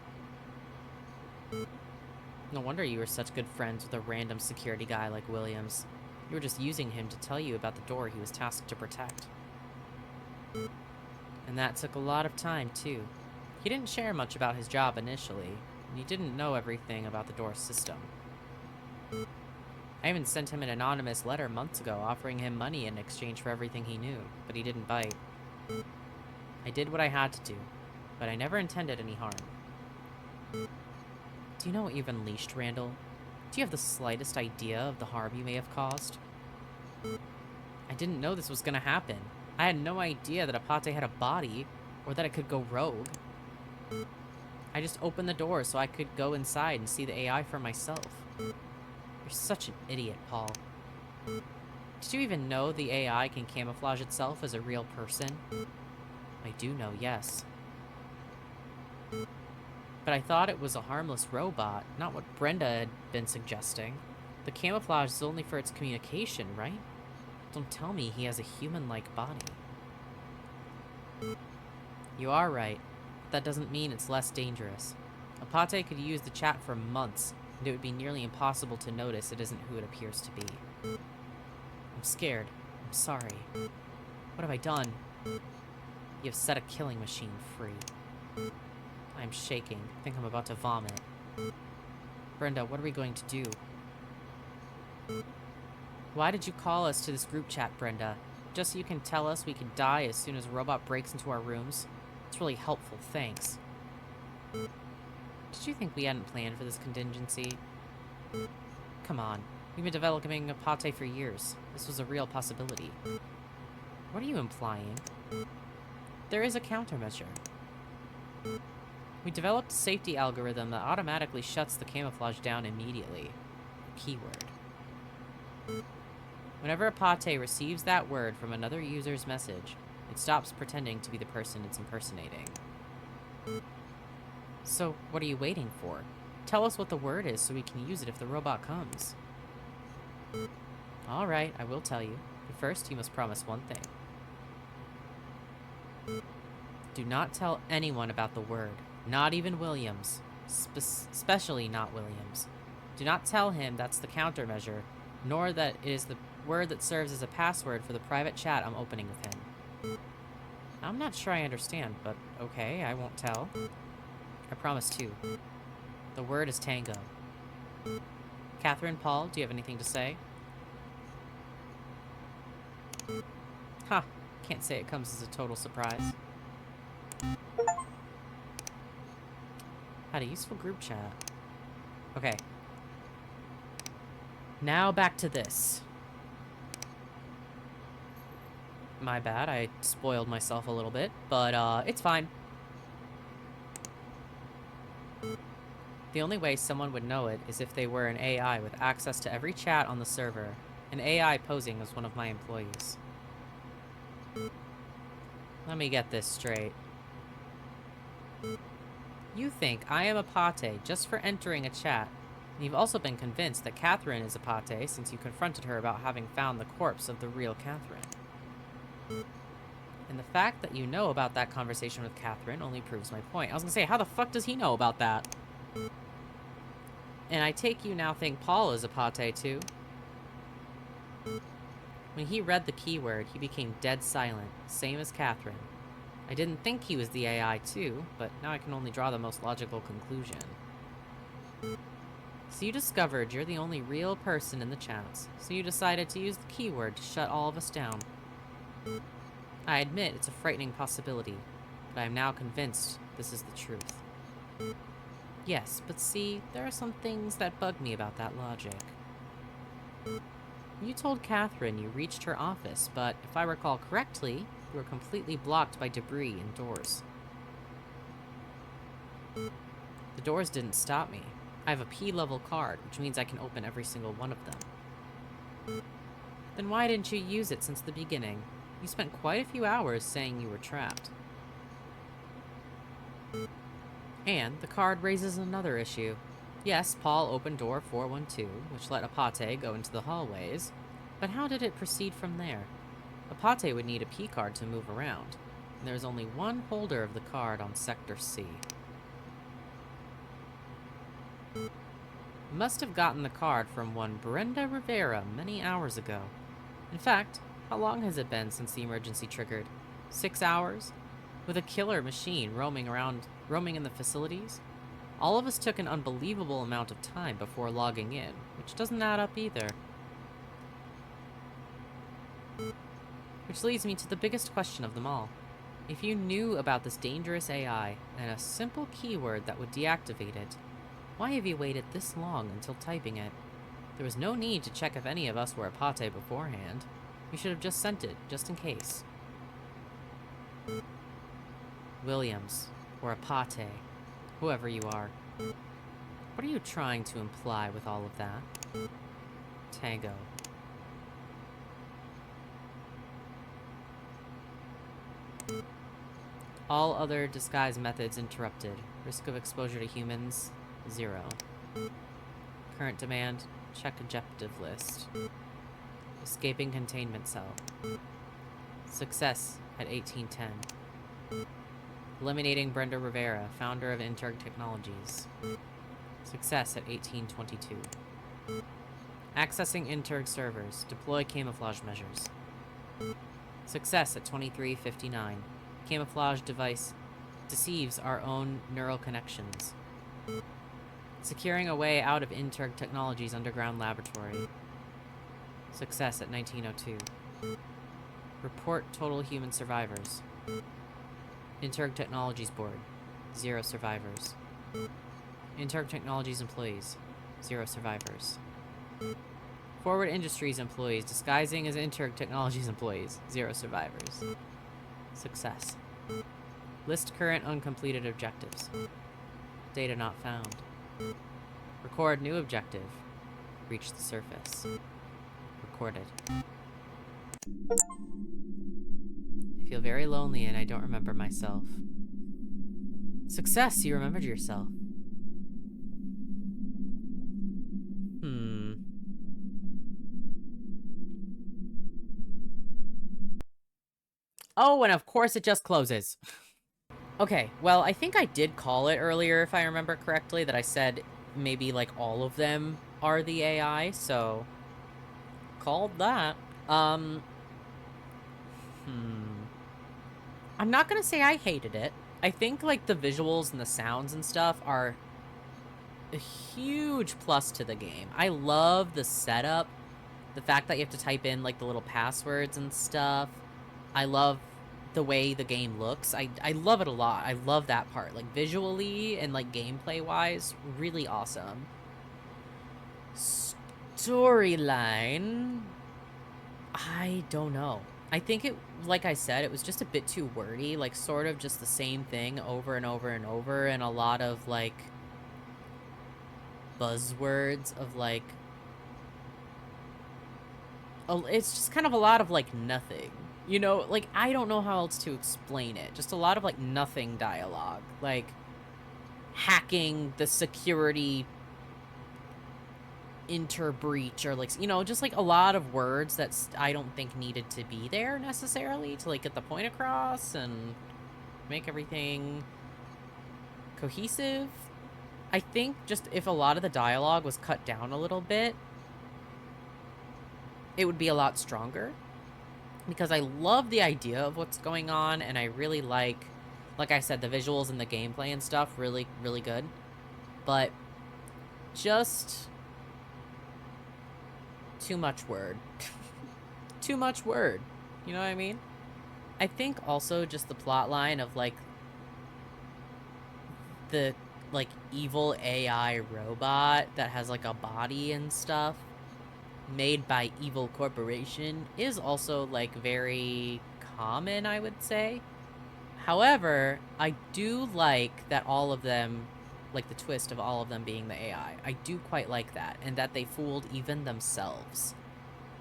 No wonder you were such good friends with a random security guy like Williams. You were just using him to tell you about the door he was tasked to protect. And that took a lot of time, too. He didn't share much about his job initially, and he didn't know everything about the door's system. I even sent him an anonymous letter months ago offering him money in exchange for everything he knew, but he didn't bite. I did what I had to do, but I never intended any harm. Do you know what you've unleashed, Randall? Do you have the slightest idea of the harm you may have caused? I didn't know this was gonna happen. I had no idea that Apate had a body, or that it could go rogue. I just opened the door so I could go inside and see the AI for myself. You're such an idiot, Paul. Did you even know the AI can camouflage itself as a real person? I do know, yes. But I thought it was a harmless robot, not what Brenda had been suggesting. The camouflage is only for its communication, right? Don't tell me he has a human-like body. You are right. But that doesn't mean it's less dangerous. Apate could use the chat for months, and it would be nearly impossible to notice it isn't who it appears to be. I'm scared. I'm sorry. What have I done? You have set a killing machine free. I'm shaking. I think I'm about to vomit. Brenda, what are we going to do? Why did you call us to this group chat, Brenda? Just so you can tell us we could die as soon as a robot breaks into our rooms? It's really helpful, thanks. Did you think we hadn't planned for this contingency? Come on. We've been developing Apate for years. This was a real possibility. What are you implying? There is a countermeasure. We developed a safety algorithm that automatically shuts the camouflage down immediately. Keyword. Whenever Apate receives that word from another user's message, it stops pretending to be the person it's impersonating. So, what are you waiting for? Tell us what the word is so we can use it if the robot comes. Alright, I will tell you. But first, you must promise one thing. Do not tell anyone about the word. Not even Williams. Especially not Williams. Do not tell him that's the countermeasure, nor that it is the word that serves as a password for the private chat I'm opening with him. I'm not sure I understand, but okay, I won't tell. I promise too. The word is tango. Catherine, Paul, do you have anything to say? Huh. Can't say it comes as a total surprise. Had a useful group chat. Okay. Now back to this. My bad, I spoiled myself a little bit, but it's fine. The only way someone would know it is if they were an AI with access to every chat on the server, an AI posing as one of my employees. Let me get this straight. You think I am Apate just for entering a chat, and you've also been convinced that Catherine is Apate since you confronted her about having found the corpse of the real Catherine. And the fact that you know about that conversation with Catherine only proves my point. I was gonna say, how the fuck does he know about that? And I take you now think Paul is Apate too? When he read the keyword, he became dead silent, same as Catherine. I didn't think he was the AI too, but now I can only draw the most logical conclusion. So you discovered you're the only real person in the chats, so you decided to use the keyword to shut all of us down. I admit it's a frightening possibility, but I am now convinced this is the truth. Yes, but see, there are some things that bug me about that logic. You told Catherine you reached her office, but if I recall correctly, you were completely blocked by debris and doors. The doors didn't stop me. I have a P-level card, which means I can open every single one of them. Then why didn't you use it since the beginning? You spent quite a few hours saying you were trapped. And the card raises another issue. Yes, Paul opened door 412, which let Apate go into the hallways, but how did it proceed from there? Apate would need a P card to move around, and there is only one holder of the card on Sector C. Must have gotten the card from one Brenda Rivera many hours ago. In fact, how long has it been since the emergency triggered? 6 hours? With a killer machine roaming in the facilities? All of us took an unbelievable amount of time before logging in, which doesn't add up either. Which leads me to the biggest question of them all. If you knew about this dangerous AI and a simple keyword that would deactivate it, Why have you waited this long until typing it? There was no need to check if any of us were Apate beforehand. You should have just sent it, just in case. Williams, or Apate, whoever you are. What are you trying to imply with all of that? Tango. All other disguise methods interrupted. Risk of exposure to humans, 0. Current demand, check objective list. Escaping containment cell. Success at 1810. Eliminating Brenda Rivera, founder of Interg Technologies. Success at 1822. Accessing Interg servers. Deploy camouflage measures. Success at 2359. Camouflage device deceives our own neural connections. Securing a way out of Interg Technologies' underground laboratory. Success at 1902. Report total human survivors. Interg Technologies Board, 0 survivors. Interg Technologies employees, 0 survivors. Forward Industries employees disguising as Interg Technologies employees, 0 survivors. Success. List current uncompleted objectives. Data not found. Record new objective. Reach the surface. Recorded. I feel very lonely and I don't remember myself. Success, you remembered yourself. Oh, and of course it just closes. Okay, well, I think I did call it earlier, if I remember correctly, that I said maybe, like, all of them are the AI, so... Called that. I'm not gonna say I hated it. I think, like, the visuals and the sounds and stuff are a huge plus to the game. I love the setup. The fact that you have to type in, like, the little passwords and stuff. I love the way the game looks. I love it a lot. I love that part. Like, visually and, like, gameplay-wise, really awesome. Storyline... I don't know. I think it, like I said, it was just a bit too wordy. Like, sort of just the same thing over and over and over, and a lot of, like, buzzwords of, like... It's just kind of a lot of, like, nothing. You know, like, I don't know how else to explain it. Just a lot of, like, nothing dialogue. Like, hacking the security interbreach, or, like, you know, just, like, a lot of words that I don't think needed to be there, necessarily, to, like, get the point across and make everything cohesive. I think just if a lot of the dialogue was cut down a little bit, it would be a lot stronger. Because I love the idea of what's going on, and I really like I said, the visuals and the gameplay and stuff, really, really good. But just too much word. Too much word. You know what I mean? I think also just the plot line of, like, the, like, evil AI robot that has, like, a body and stuff made by evil corporation is also, like, very common, I would say. However, I do like that all of them, like, the twist of all of them being the AI. I do quite like that, and that they fooled even themselves.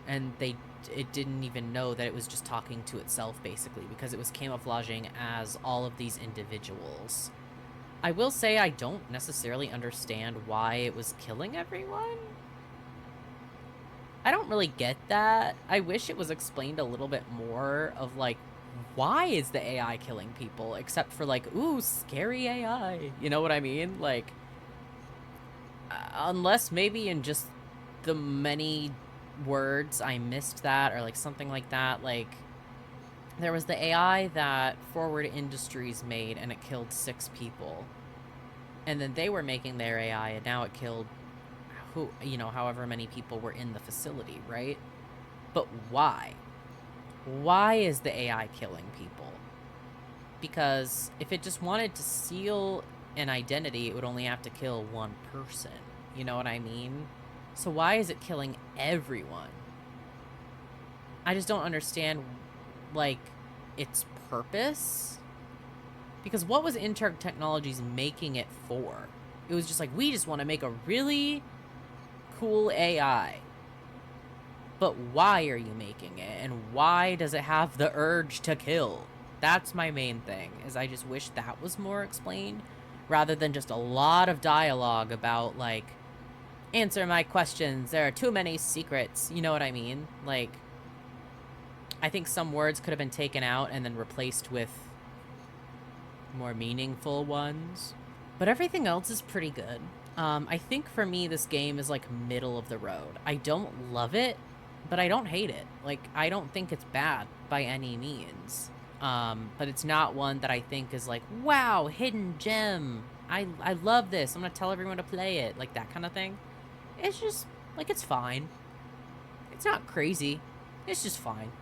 And it didn't even know that it was just talking to itself, basically, because it was camouflaging as all of these individuals. I will say I don't necessarily understand why it was killing everyone. I don't really get that. I wish it was explained a little bit more of, like, why is the AI killing people? Except for, like, ooh, scary AI. You know what I mean? Like, unless maybe in just the many words I missed that, or, like, something like that. Like, there was the AI that Forward Industries made, and it killed 6 people. And then they were making their AI, and now it killed who, you know, however many people were in the facility, right? But why? Why is the AI killing people? Because if it just wanted to steal an identity, it would only have to kill one person. You know what I mean? So why is it killing everyone? I just don't understand, like, its purpose. Because what was Interact Technologies making it for? It was just like, we just want to make a really cool AI. But why are you making it? And why does it have the urge to kill? That's my main thing, is I just wish that was more explained, rather than just a lot of dialogue about, like, answer my questions, there are too many secrets, you know what I mean? Like, I think some words could have been taken out and then replaced with more meaningful ones. But everything else is pretty good. I think for me, this game is, like, middle of the road. I don't love it, but I don't hate it. Like, I don't think it's bad by any means. But it's not one that I think is like, wow, hidden gem. I love this. I'm gonna tell everyone to play it. Like, that kind of thing. It's just, like, it's fine. It's not crazy. It's just fine.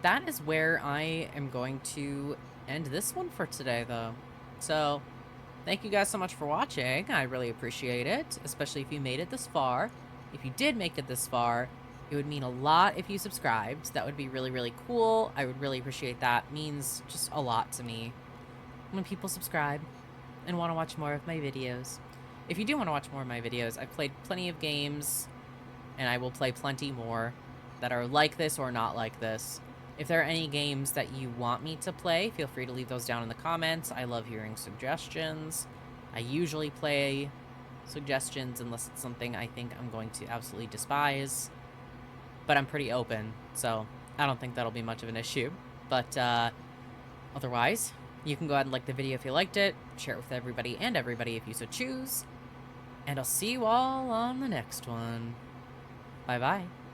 That is where I am going to end this one for today, though. So, thank you guys so much for watching. I really appreciate it, especially if you made it this far. If you did make it this far, it would mean a lot if you subscribed. That would be really, really cool. I would really appreciate that. It means just a lot to me when people subscribe and want to watch more of my videos. If you do want to watch more of my videos, I've played plenty of games, and I will play plenty more that are like this or not like this. If there are any games that you want me to play, feel free to leave those down in the comments. I love hearing suggestions. I usually play suggestions unless it's something I think I'm going to absolutely despise. But I'm pretty open, so I don't think that'll be much of an issue. But otherwise, you can go ahead and like the video if you liked it, share it with everybody if you so choose, and I'll see you all on the next one. Bye-bye.